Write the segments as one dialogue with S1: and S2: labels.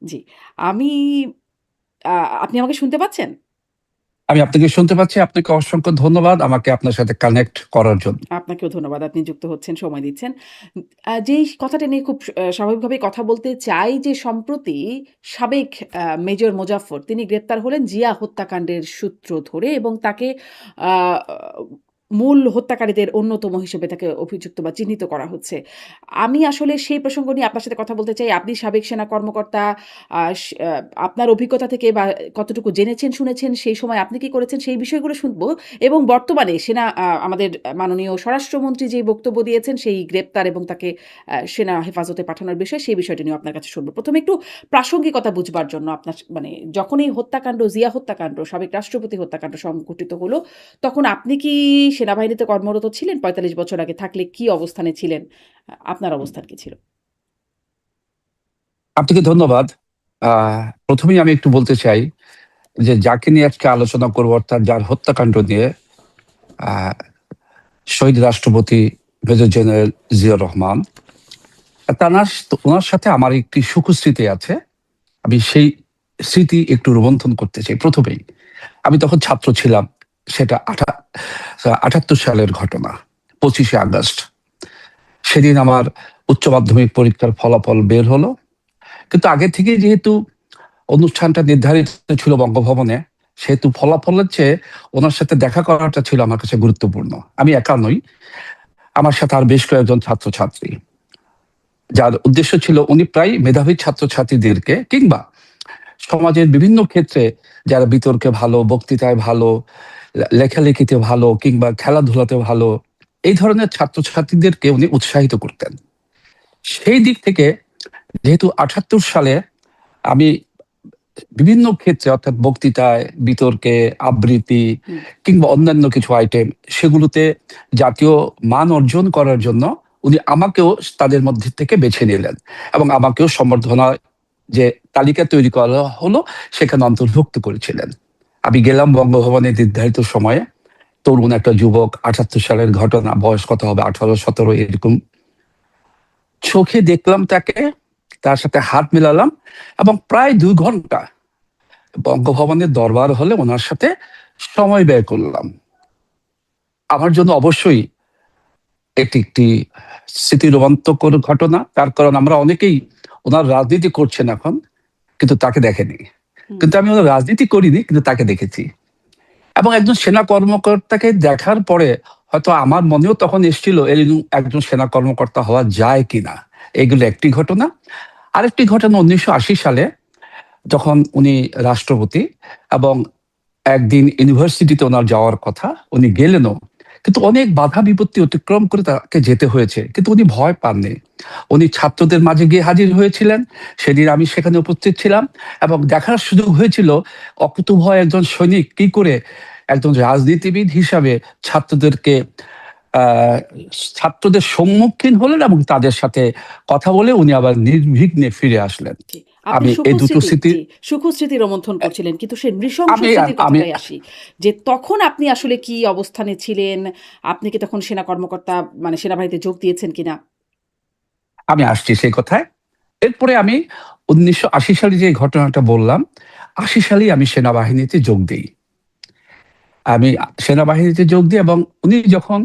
S1: জি। আমি আ আপনি আমাকে শুনতে পাচ্ছেন?
S2: আমি আপনাকে শুনতে পাচ্ছি। আপনাকে অসংখ্য ধন্যবাদ আমাকে আপনার সাথে কানেক্ট করার জন্য।
S1: আপনাকেও ধন্যবাদ। আপনি যুক্ত হচ্ছেন, সময় দিচ্ছেন। যেই কথাটা নিয়ে খুব স্বাভাবিকভাবেই কথা বলতে চাই যে সম্প্রতি সাবেক মেজর মোজাফফর তিনি গ্রেপ্তার হলেন জিয়া হত্যাকাণ্ডের সূত্র ধরে এবং তাকে আ মূল হত্যাকারীদের অন্যতম হিসেবে তাকে অভিযুক্ত বা চিহ্নিত করা হচ্ছে। আমি আসলে সেই প্রসঙ্গ নিয়ে আপনার সাথে কথা বলতে চাই। আপনি সাবেক সেনা কর্মকর্তা আ স আ আপনার অভিজ্ঞতা থেকে বা কতটুকু জেনেছেন, শুনেছেন, সেই সময় আপনি কি করেছেন সেই বিষয়গুলো শুনব। এবং বর্তমানে আমাদের মাননীয় স্বরাষ্ট্রমন্ত্রী যেই বক্তব্য দিয়েছেন সেই গ্রেপ্তার এবং তাকে সেনা হেফাজতে পাঠানোর বিষয়, সেই বিষয়টি নিয়েও আপনার কাছে শুনব। ১ম এ একটু প্রাসঙ্গিকতা বুঝবার জন্য আপনার মানে যখন এই হত্যাকাণ্ড, জিয়া হত্যাকাণ্ড, সাবেক রাষ্ট্রপতি হত্যাকাণ্ড সংঘটিত হলো, তখন আপনি কি সেনাবাহিনীতে কর্মরত ছিলেন? ৪৫ বছর আগে থাকলে কি অবস্থানে ছিলেন? আপনার অবস্থান কি ছিল?
S2: আপনাকে ধন্যবাদ। আ ১ম এই আমি একটু বলতে চাই যে যাকে নিয়ে আজকে আলোচনা করব অর্থাৎ যার হত্যাকাণ্ড নিয়ে আ শহীদ রাষ্ট্রপতি মেজর জেনারেল জিয়াউর রহমান। উনার সাথে আমার একটি সুখস্মৃতি আছে। আমি সেই স্মৃতি একটু রোমন্থন করতে চাই ১ম এই। আমি তখন ছাত্র ছিলাম। সেটা ৭৮ সালের ঘটনা। ২৫শে আগস্ট। সেদিন আমার উচ্চ মাধ্যমিক পরীক্ষার ফলাফল বের হলো। কিন্তু আগে থেকেই যেহেতু অনুষ্ঠানটা নির্ধারিত ছিল বঙ্গভবনে, সেহেতু ফলাফলের চেয়ে উনার সাথে দেখা করাটা ছিল আমার কাছে গুরুত্বপূর্ণ। আমি একা নই, আমার সাথে আর বেশ কয়েকজন ছাত্রছাত্রী। যার উদ্দেশ্য ছিল উনি প্রায় মেধাবী ছাত্রছাত্রীদেরকে কিংবা সমাজের বিভিন্ন ক্ষেত্রে যারা বিতর্কে ভালো, বক্তৃতায় ভালো, লেখালেখিতে ভালো কিংবা খেলাধুলাতে ভালো, এই ধরনের ছাত্রছাত্রীদেরকে উনি উৎসাহিত করতেন। সেই দিক থেকে যেহেতু ৭৮ সালে আমি বিভিন্ন ক্ষেত্রে অর্থাৎ বক্তৃতায়, বিতর্কে, আবৃত্তি
S1: হুম,
S2: কিংবা অন্যান্য কিছু আইটেম সেগুলোতে জাতীয় মান অর্জন করার জন্য উনি আমাকেও তাদের মধ্যে থেকে বেছে নিলেন এবং আমাকেও সম্বর্ধনা যে তালিকা তৈরি করা হলো সেখানে অন্তর্ভুক্ত করেছিলেন। আমি গেলাম বঙ্গভবনে নির্ধারিত সময়ে। তরুণ একটা যুবক, ৭৮ সালের ঘটনা, বয়স কত হবে ১৮-১৭ এরকম। চোখে দেখলাম তাকে, তার সাথে হাত মেলালাম এবং প্রায় ২ ঘন্টা বঙ্গভবনের দরবার হলে ওনার সাথে সময় ব্যয় করলাম। আমার জন্য অবশ্যই এটি একটি স্মৃতিরোমাঞ্চকর ঘটনা। তার কারণ আমরা অনেকেই ওনার রাজনীতি করছেন এখন, কিন্তু তাকে দেখেনি।
S1: হুম,
S2: কিন্তু আমি ওনার রাজনীতি করিনি, কিন্তু তাকে দেখেছি। এবং একজন সেনা কর্মকর্তাকে দেখার পরে হয়তো আমার মনেও তখন এসেছিল এরকম একজন সেনা কর্মকর্তা হওয়া যায় কিনা। এগুলো একটি ঘটনা। আরেকটি ঘটনা ১৯৮০ সালে যখন উনি রাষ্ট্রপতি এবং একদিন ইউনিভার্সিটিতে ওনার যাওয়ার কথা, উনি গেলেনও। কিন্তু অনেক বাধা বিপত্তি অতিক্রম করে তাকে যেতে হয়েছে। কিন্তু উনি ভয় পাননি। উনি ছাত্রদের মাঝে গিয়ে হাজির হয়েছিলেন। সেদিন আমি সেখানে উপস্থিত ছিলাম এবং দেখার সুযোগ হয়েছিল অকুতোভয় একজন সৈনিক কি করে একজন রাজনীতিবিদ হিসাবে ছাত্রদেরকে আ ছাত্রদের সম্মুখীন হলেন এবং তাদের সাথে কথা বলে উনি আবার নির্বিঘ্নে ফিরে আসলেন।
S1: জি। আপনি
S2: আমি এই দুটো
S1: সুখস্মৃতি
S2: স্মৃতি
S1: জি, সুখস্মৃতি রোমন্থন
S2: অ্যা
S1: করছিলেন। কিন্তু সেই নৃশংস
S2: আমি
S1: স্মৃতির
S2: আমি
S1: কথাটায় আসি। যে তখন আপনি আসলে কি অবস্থানে ছিলেন? আপনি কি তখন সেনা কর্মকর্তা মানে সেনাবাহিনীতে যোগ দিয়েছেন কিনা?
S2: আমি আসছি সেই কথায়। এরপরে আমি ১৯৮০ সালে যে ঘটনাটা বললাম, ৮০ সালেই আমি সেনাবাহিনীতে যোগ দেই। আমি সেনাবাহিনীতে যোগ দিই এবং উনি যখন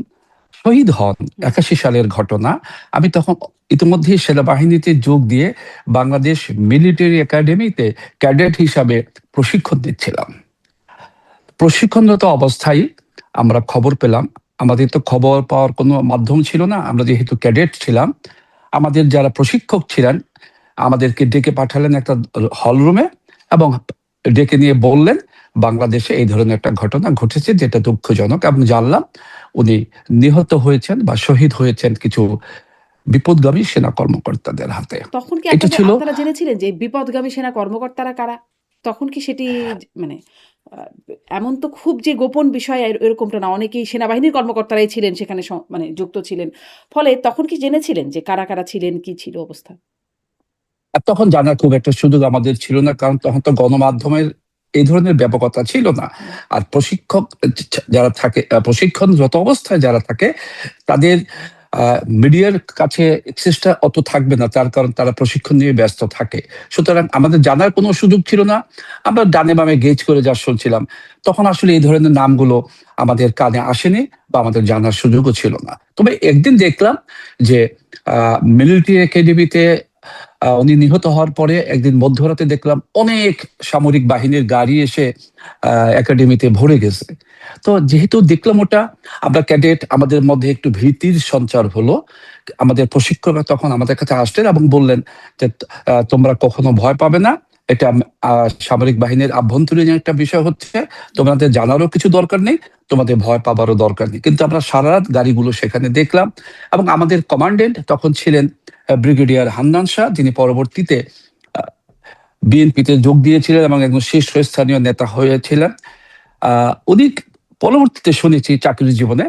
S2: শহীদ হন,
S1: হুম,
S2: ৮১ সালের ঘটনা। আমি তখন ইতিমধ্যেই সেনাবাহিনীতে যোগ দিয়ে বাংলাদেশ মিলিটারি একাডেমিতে ক্যাডেট হিসাবে প্রশিক্ষণ নিচ্ছিলাম। প্রশিক্ষণরত অবস্থায় আমরা খবর পেলাম, আমাদের তো খবর পাওয়ার কোনো মাধ্যম ছিল না। আমরা যেহেতু ক্যাডেট ছিলাম, আমাদের যারা প্রশিক্ষক ছিলেন, আমাদেরকে ডেকে পাঠালেন একটা হলরুমে এবং ডেকে নিয়ে বললেন, "বাংলাদেশে এই ধরনের একটা ঘটনা ঘটেছে যেটা দুঃখজনক" এবং জানলাম উনি নিহত হয়েছেন বা শহীদ হয়েছেন কিছু বিপথগামী সেনা কর্মকর্তাদের হাতে।
S1: তখন কি
S2: এটা ছিল
S1: আপনারা জেনেছিলেন যে বিপথগামী সেনা কর্মকর্তারা কারা? তখন কি সেটি মানে আ এমন তো খুব যে গোপন বিষয় এরকমটা না। অনেকেই সেনাবাহিনীর কর্মকর্তারাই ছিলেন সেখানে মানে যুক্ত ছিলেন। ফলে তখন কি জেনেছিলেন যে কারা ছিলেন, কি ছিল অবস্থা?
S2: তখন জানার খুব একটা সুযোগ আমাদের ছিল না। কারণ তখন তো গণমাধ্যমের এই ধরনের ব্যাপকতা ছিল না।
S1: হুম,
S2: আর প্রশিক্ষক যারা থাকে প্রশিক্ষণরত অবস্থায় যারা থাকে তাদের মিডিয়ার কাছে এক্সেসটা অত থাকবে না, তার কারণ তারা প্রশিক্ষণ নিয়ে ব্যস্ত থাকে। সুতরাং আমাদের জানার কোনো সুযোগ ছিল না। আমরা ডানে বামে গেজ করে যা শুনছিলাম, তখন আসলে এই ধরনের নামগুলো আমাদের কানে আসেনি বা আমাদের জানার সুযোগও ছিল না। তবে একদিন দেখলাম যে মিলিটারি একাডেমিতে উনি নিহত হওয়ার পরে একদিন মধ্যরাতে দেখলাম অনেক সামরিক বাহিনীর গাড়ি এসে একাডেমিতে ভরে গেছে। তো যেহেতু দেখলাম ওটা, আমরা ক্যাডেট, আমাদের মধ্যে একটু ভীতির সঞ্চার হলো। আমাদের প্রশিক্ষকরা তখন আমাদের কাছে আসলেন এবং বললেন যে তোমরা কখনো ভয় পাবে না, এটা সামরিক বাহিনীর আভ্যন্তরীণ একটা বিষয় হচ্ছে, তোমাদের জানারও কিছু দরকার নেই, তোমাদের ভয় পাবারও দরকার নেই। কিন্তু আমরা সারা রাত গাড়িগুলো সেখানে দেখলাম এবং আমাদের কমান্ডেন্ট তখন ছিলেন ব্রিগেডিয়ার হান্নান শাহ, যিনি পরবর্তীতে বিএনপিতে যোগ দিয়েছিলেন এবং একজন শীর্ষস্থানীয় নেতা হয়েছিলেন। উনি পরবর্তীতে শুনেছি চাকরি জীবনে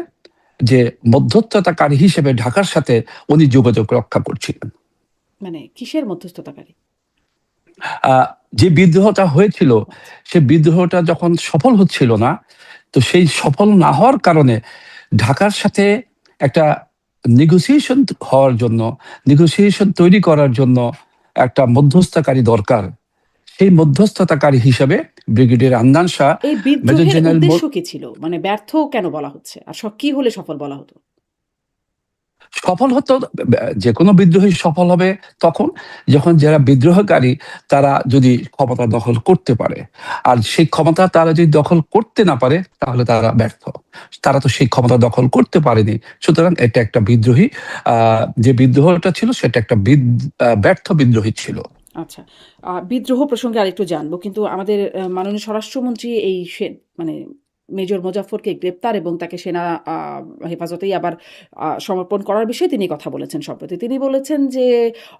S2: যে মধ্যস্থতাকারী হিসেবে ঢাকার সাথে উনি যোগাযোগ রক্ষা করছিলেন।
S1: মানে কিসের মধ্যস্থতাকারী?
S2: যে বিদ্রোহটা হয়েছিল, সে বিদ্রোহটা যখন সফল হচ্ছিল না, তো সেই সফল না হওয়ার কারণে ঢাকার সাথে একটা নেগোসিয়েশন হওয়ার জন্য, নেগোসিয়েশন তৈরি করার জন্য একটা মধ্যস্থতাকারী দরকার। সেই মধ্যস্থতাকারী হিসাবে ব্রিগেডিয়ার হান্নান শাহ,
S1: এই
S2: মেজর
S1: বিদ্রোহের
S2: জেনারেল
S1: উদ্দেশ্য কি ছিল? মানে ব্যর্থ কেন বলা হচ্ছে? আর কি হলে সফল বলা হতো?
S2: সফল হতো, যে কোনো বিদ্রোহী সফল হবে তখন যখন যারা বিদ্রোহকারী তারা যদি ক্ষমতা দখল করতে পারে। আর সেই ক্ষমতা তারা যদি দখল করতে না পারে তাহলে তারা ব্যর্থ। তারা তো সেই ক্ষমতা দখল করতে পারেনি, সুতরাং এটা একটা বিদ্রোহী, যে বিদ্রোহটা ছিল সেটা একটা ব্যর্থ বিদ্রোহী ছিল।
S1: আচ্ছা। বিদ্রোহ প্রসঙ্গে আরেকটু জানবো। কিন্তু আমাদের মাননীয় স্বরাষ্ট্রমন্ত্রী এই মানে মেজর মোজাফফরকে গ্রেপ্তার এবং তাকে সেনা হেফাজতেই আবার সমর্পণ করার বিষয়ে তিনি কথা বলেছেন সম্প্রতি। তিনি বলেছেন যে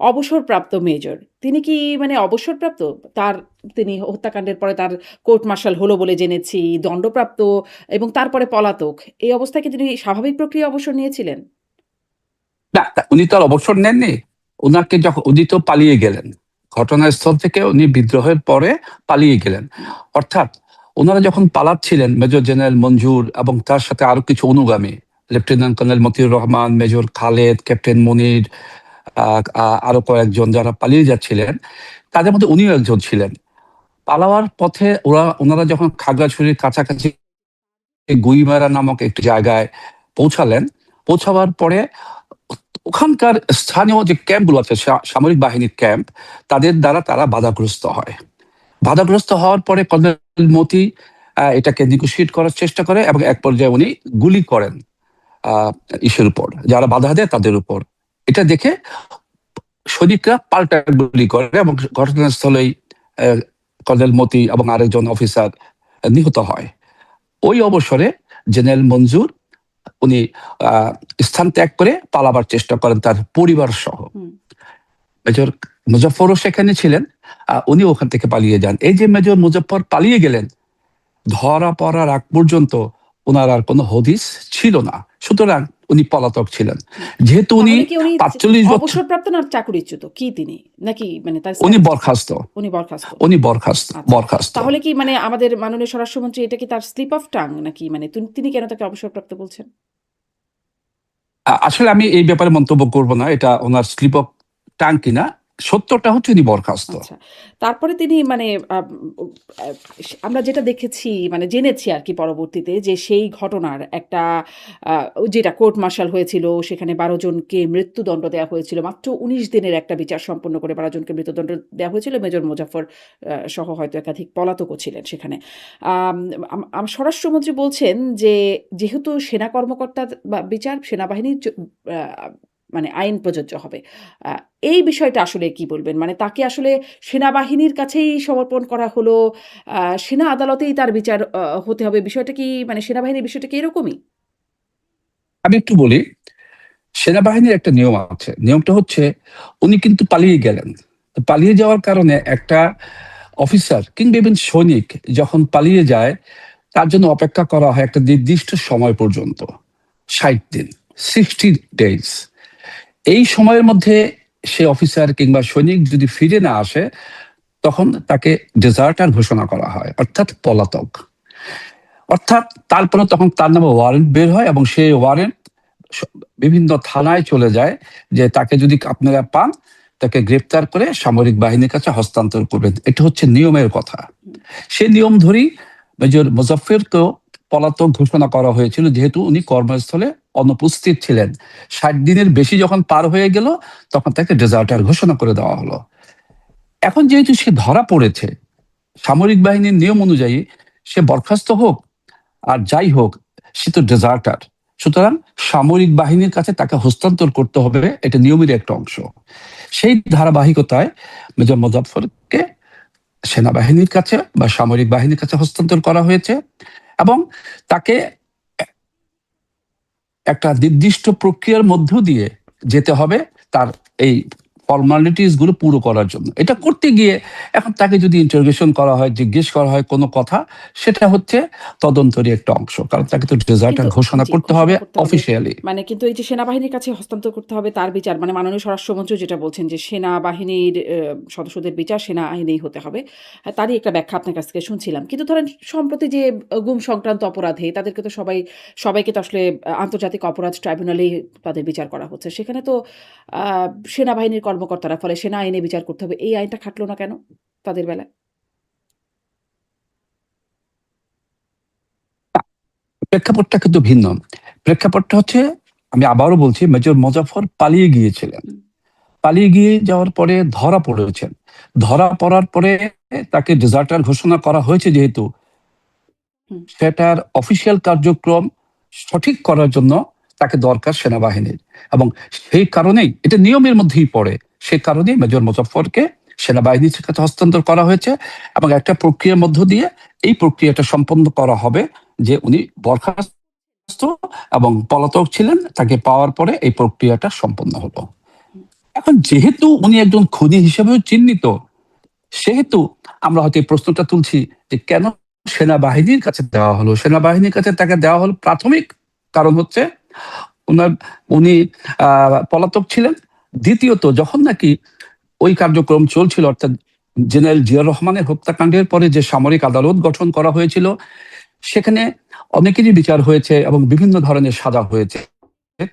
S1: অবসরপ্রাপ্ত মেজর। তিনি কি মানে অবসরপ্রাপ্ত? তিনি হত্যাকাণ্ডের পরে তার কোর্ট মার্শাল হলো বলে জেনেছি, দণ্ডপ্রাপ্ত এবং তারপরে পলাতক। এই অবস্থায় কি তিনি স্বাভাবিক প্রক্রিয়ায় অবসর নিয়েছিলেন?
S2: না, উনি তো আর অবসর নেননি। উনাকে যখন, উনি তো পালিয়ে গেলেন ঘটনাস্থল থেকে, উনি বিদ্রোহের পরে পালিয়ে গেলেন। অর্থাৎ ওনারা যখন পালাচ্ছিলেন, মেজর জেনারেল মঞ্জুর এবং তার সাথে আরো কিছু অনুগামী, lieutenant colonel Motiur Rahman, major Khaled, captain Monir, আরো কয়েকজন যারা পালিয়ে যাচ্ছিলেন, তাদের মধ্যে উনিও একজন ছিলেন। পালাওয়ার পথে ওনারা যখন খাগড়াছড়ির কাছাকাছি গুইমারা নামক একটি জায়গায় পৌঁছালেন, পৌঁছাবার পরে ওখানকার স্থানীয় যে ক্যাম্পগুলো আছে, সামরিক বাহিনীর ক্যাম্প, তাদের দ্বারা তারা বাধাগ্রস্ত হয়। বাধাগ্রস্ত হওয়ার পরে কর্নেল মতি এটাকে নেগোশিয়েট করার চেষ্টা করে এবং এক পর্যায়ে উনি গুলি করেন ইসের উপর, যারা বাধা দেয় তাদের উপর। এটা দেখে সৈনিকরা পাল্টা গুলি করে এবং ঘটনাস্থলেই কর্নেল মতি এবং আরেকজন অফিসার নিহত হয়। ওই অবসরে জেনারেল মঞ্জুর উনি স্থান ত্যাগ করে পালাবার চেষ্টা করেন তার পরিবার সহ। মেজর মুজফ্ফরও সেখানে ছিলেন, উনি ওখান থেকে পালিয়ে যান। এই যে মেজর মুজফ্ফর পালিয়ে গেলেন, ধরা পড়ার আগ পর্যন্ত ওনার আর কোনো হদিস ছিল না, সুতরাং উনি পলাতক ছিলেন। যেহেতু উনি
S1: তাহলে কি উনি
S2: ৪৫ বছর,
S1: অবসরপ্রাপ্ত না চাকুরিচ্যুত? কি তিনি? নাকি মানে তার
S2: উনি বরখাস্ত,
S1: উনি বরখাস্ত?
S2: উনি বরখাস্ত,
S1: আচ্ছা।
S2: বরখাস্ত।
S1: তাহলে কি মানে আমাদের মাননীয় স্বরাষ্ট্রমন্ত্রী এটা কি তার স্লিপ অফ টাং নাকি মানে তিনি কেন তাকে অবসরপ্রাপ্ত বলছেন?
S2: আসলে আমি এই ব্যাপারে মন্তব্য করব না, এটা ওনার স্লিপ অফ টাং কিনা। সত্যটা হচ্ছে উনি বরখাস্ত।
S1: আচ্ছা। তারপরে তিনি মানে আমরা যেটা দেখেছি মানে জেনেছি আরকি পরবর্তীতে যে সেই ঘটনার একটা আ যেটা কোর্ট মার্শাল হয়েছিল, সেখানে ১২ জনকে মৃত্যুদণ্ড দেয়া হয়েছিল। মাত্র ১৯ দিনের একটা বিচার সম্পন্ন করে ১২ জনকে মৃত্যুদণ্ড দেয়া হয়েছিল। মেজর মোজাফফর সহ হয়তো একাধিক পলাতকও ছিলেন সেখানে। স্বরাষ্ট্রমন্ত্রী বলছেন যে যেহেতু সেনা কর্মকর্তার বিচার সেনাবাহিনীর আ মানে আইন প্রযোজ্য হবে। আ এই বিষয়টা আসলে কি বলবেন? মানে তাকে আসলে সেনাবাহিনীর কাছেই সমর্পণ করা হলো, সেনা আদালতেই তার বিচার হতে হবে। বিষয়টা কি মানে সেনাবাহিনীর বিষয়টা কি এরকমই?
S2: আমি একটু বলি, সেনাবাহিনীর একটা নিয়ম আছে। নিয়মটা হচ্ছে উনি কিন্তু পালিয়ে গেলেন। তো পালিয়ে যাওয়ার কারণে একটা অফিসার কিংবা ইভেন সৈনিক যখন পালিয়ে যায়, তার জন্য অপেক্ষা করা হয় একটা নির্দিষ্ট সময় পর্যন্ত, ৬০ দিন, ৬০ ডেজ। এই সময়ের মধ্যে সে অফিসার কিংবা সৈনিক যদি ফিরে না আসে, তখন তাকে ডেজার্টার ঘোষণা করা হয়, অর্থাৎ পলাতক। অর্থাৎ তারপরে তখন তার নামে ওয়ারেন্ট বের হয় এবং সেই ওয়ারেন্ট বিভিন্ন থানায় চলে যায় যে তাকে যদি আপনারা পান তাকে গ্রেপ্তার করে সামরিক বাহিনীর কাছে হস্তান্তর করবেন। এটা হচ্ছে নিয়মের কথা। সে নিয়ম ধরেই মেজর মোজাফফরকেও পলাতক ঘোষণা করা হয়েছিল, যেহেতু উনি কর্মস্থলে অনুপস্থিত ছিলেন। 60 দিনের বেশি যখন পার হয়ে গেল তখন তাকে ডেজার্টার ঘোষণা করে দেওয়া হলো। এখন যেহেতু সে ধরা পড়েছে, সামরিক বাহিনীর নিয়ম অনুযায়ী সে বরখাস্ত হোক আর যাই হোক, সে তো ডেজার্টার। সুতরাং সামরিক বাহিনীর কাছে তাকে হস্তান্তর করতে হবে, এটা নিয়মের একটা অংশ। সেই ধারাবাহিকতায় মেজর মোজাফফরকে সেনাবাহিনীর কাছে বা সামরিক বাহিনীর কাছে হস্তান্তর করা হয়েছে এবং তাকে একটা নির্দিষ্ট প্রক্রিয়ার মধ্য দিয়ে যেতে হবে তার এই ফর্মালিটিস গুলো পুরো করার জন্য। এটা করতে গিয়ে এখন তাকে যদি ইন্টারোগেশন করা হয়, জিজ্ঞেস করা হয় কোনো কথা, সেটা হচ্ছে তদন্তেরই একটা অংশ, কারণ তাকে তো ডেজার্টার
S1: কিন্তু
S2: ঘোষণা
S1: জি,
S2: করতে
S1: ঘোষণা
S2: হবে
S1: করতে হবে।
S2: অফিসিয়ালি।
S1: মানে কিন্তু এই যে সেনাবাহিনীর কাছে হস্তান্তর করতে হবে তার বিচার, মানে মাননীয় স্বরাষ্ট্রমন্ত্রী যেটা বলছেন যে সেনাবাহিনীর সদস্যদের বিচার সেনা আইনেই হতে হবে, তারই একটা ব্যাখ্যা আপনার কাছ থেকে শুনছিলাম। কিন্তু ধরেন সম্প্রতি যে গুম সংক্রান্ত অপরাধে তাদেরকে তো সবাইকে তো আসলে আন্তর্জাতিক অপরাধ ট্রাইব্যুনালেই তাদের বিচার করা হচ্ছে। সেখানে তো সেনাবাহিনীর কর্মকর্তারা, ফলে সেনা আইনে বিচার করতে হবে। এই আইনটা খাটলো না কেন তাদের বেলায়?
S2: প্রেক্ষাপটটা কিন্তু ভিন্ন। প্রেক্ষাপটটা হচ্ছে, আমি আবারও বলছি, মেজর মোজাফফর পালিয়ে গিয়েছিলেন।
S1: হুম,
S2: পালিয়ে গিয়ে যাওয়ার পরে ধরা পড়েছেন। ধরা পড়ার পরে তাকে ডেজার্টার ঘোষণা করা হয়েছে, যেহেতু
S1: হুম,
S2: সেটার অফিসিয়াল কার্যক্রম সঠিক করার জন্য তাকে দরকার সেনাবাহিনীর, এবং সেই কারণেই এটা নিয়মের মধ্যেই পড়ে। সে কারণেই মেজর মোজাফফরকে সেনাবাহিনীর কাছে হস্তান্তর করা হয়েছে এবং একটা প্রক্রিয়ার মধ্য দিয়ে এই প্রক্রিয়াটা সম্পন্ন করা হবে যে উনি বরখাস্ত এবং পলাতক ছিলেন, তাকে পাওয়ার পরে এই প্রক্রিয়াটা সম্পন্ন হলো।
S1: হুম।
S2: এখন যেহেতু উনি একজন খুনি হিসেবেও চিহ্নিত, সেহেতু আমরা হয়তো এই প্রশ্নটা তুলছি যে কেন সেনাবাহিনীর কাছে দেওয়া হলো। সেনাবাহিনীর কাছে তাকে দেওয়া হলো প্রাথমিক কারণ হচ্ছে উনার উনি পলাতক ছিলেন। দ্বিতীয়ত, যখন নাকি ওই কার্যক্রম চলছিল, অর্থাৎ জেনারেল জিয়াউর রহমানের হত্যাকাণ্ডের পরে যে সামরিক আদালত গঠন করা হয়েছিল, সেখানে অনেকেরই বিচার হয়েছে এবং বিভিন্ন ধরনের সাজা হয়েছে।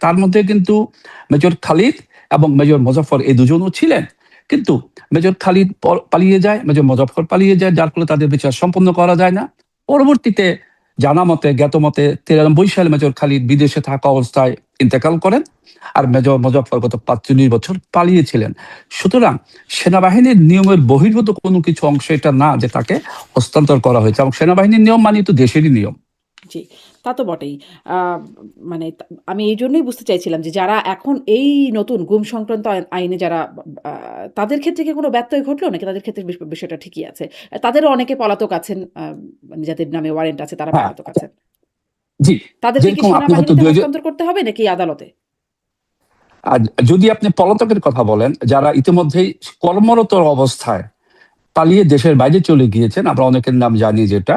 S2: তার মধ্যে কিন্তু মেজর খালিদ এবং মেজর মোজাফফর এই দুজনও ছিলেন। কিন্তু মেজর খালিদ পালিয়ে যায়, মেজর মোজাফফর পালিয়ে যায়, যার ফলে তাদের বিচার সম্পন্ন করা যায় না। পরবর্তীতে জানা মতে, জ্ঞাত মতে 93 সালে মেজর খালিদ বিদেশে থাকা অবস্থায় ইন্তেকাল করেন, আর মেজর মোজাফফর গত 45 বছর পালিয়েছিলেন। সুতরাং সেনাবাহিনীর নিয়মের বহির্ভূত কোনো কিছু অংশ এটা না যে তাকে হস্তান্তর করা হয়েছে, এবং সেনাবাহিনীর নিয়ম মানে তো দেশেরই নিয়ম।
S1: জি, তা তো বটেই। আ মানে আমি এইজন্যই বুঝতে চাইছিলাম যে যারা এখন এই নতুন গুম সংক্রান্ত আইনে যারা আ তাদের ক্ষেত্রে কি কোনো ব্যত্যয় ঘটলো? নাকি তাদের ক্ষেত্রে বিষয়টা ঠিকই আছে? তাদেরও অনেকে পলাতক আছেন, মানে যাদের নামে ওয়ারেন্ট আছে তারা
S2: হ্যাঁ,
S1: পলাতক আছেন।
S2: জি।
S1: তাদেরকে কি
S2: যেরকম আপনি হয়তো
S1: সেনাবাহিনীতে হস্তান্তর করতে হবে নাকি আদালতে?
S2: আর যদি আপনি পলাতকের কথা বলেন, যারা ইতিমধ্যেই কর্মরত অবস্থায় পালিয়ে দেশের বাইরে চলে গিয়েছেন, আমরা অনেকের নাম জানি, যেটা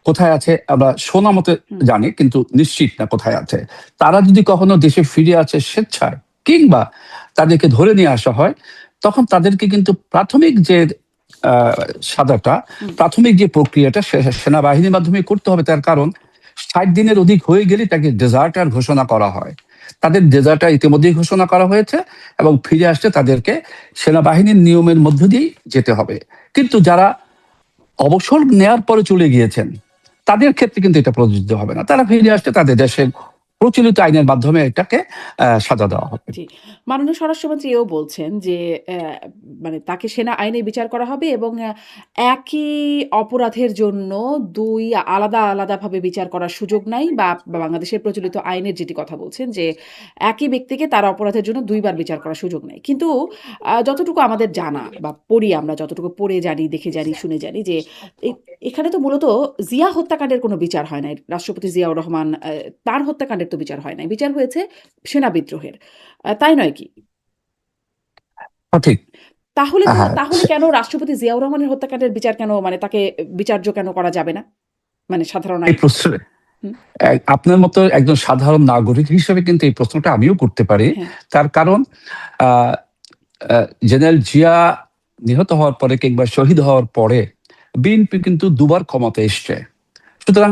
S2: কোথায় আছে আমরা শোনা মতে
S1: হুম,
S2: জানি, কিন্তু নিশ্চিত না কোথায় আছে। তারা যদি কখনো দেশে ফিরে আসে স্বেচ্ছায়, কিংবা তাদেরকে ধরে নিয়ে আসা হয়, তখন তাদেরকে কিন্তু প্রাথমিক যে আহ, সাজাটা,
S1: হুম,
S2: প্রাথমিক যে প্রক্রিয়াটা সেনাবাহিনীর মাধ্যমে করতে হবে। তার কারণ 60 দিনের অধিক হয়ে গেলে তাকে ডেজার্টার ঘোষণা করা হয়। তাদের ডেজার্টার ইতিমধ্যেই ঘোষণা করা হয়েছে এবং ফিরে আসতে তাদেরকে সেনাবাহিনীর নিয়মের মধ্য দিয়েই যেতে হবে। কিন্তু যারা অবসর নেয়ার পরে চলে গিয়েছেন, তাদের ক্ষেত্রে কিন্তু এটা প্রযোজ্য হবে না। তারা ফিরে আসতে তাদের দেশের প্রচলিত আইনের মাধ্যমে এটাকে সাজা দেওয়া হবে।
S1: জি। মাননীয় স্বরাষ্ট্রমন্ত্রী এও বলছেন যে মানে তাকে সেনা আইনে বিচার করা হবে এবং একই অপরাধের জন্য ২ আলাদাভাবে বিচার করার সুযোগ নাই, বা বাংলাদেশের প্রচলিত আইনের যেটি কথা বলছেন যে একই ব্যক্তিকে তার অপরাধের জন্য ২ বার বিচার করার সুযোগ নাই। কিন্তু যতটুকু আমাদের জানা বা পড়ি, আমরা যতটুকু পড়ে জানি, দেখে জানি, শুনে জানি যে এ এখানে তো মূলত জিয়া হত্যাকাণ্ডের কোনো বিচার হয় নাই। রাষ্ট্রপতি জিয়াউর রহমান তার হত্যাকাণ্ডের তো বিচার হয় নাই। বিচার হয়েছে সেনা বিদ্রোহের। তাই নয় কি?
S2: সঠিক। হ্যাঁ,
S1: তাহলে কেন রাষ্ট্রপতি জিয়াউর রহমানের হত্যাকাণ্ডের বিচার কেন, মানে তাকে বিচার্য কেন করা যাবে না? মানে সাধারণ
S2: এই
S1: আইন।
S2: প্রশ্নে
S1: হুম,
S2: আপনার মতো একজন সাধারণ নাগরিক হিসেবে কিন্তু এই প্রশ্নটা আমিও করতে পারি।
S1: হ্যাঁ,
S2: তার কারণ আহ, জেনারেল জিয়া নিহত হওয়ার পরে কিংবা শহীদ হওয়ার পরে বিএনপি কিন্তু দুবার ক্ষমতায় এসছে। সুতরাং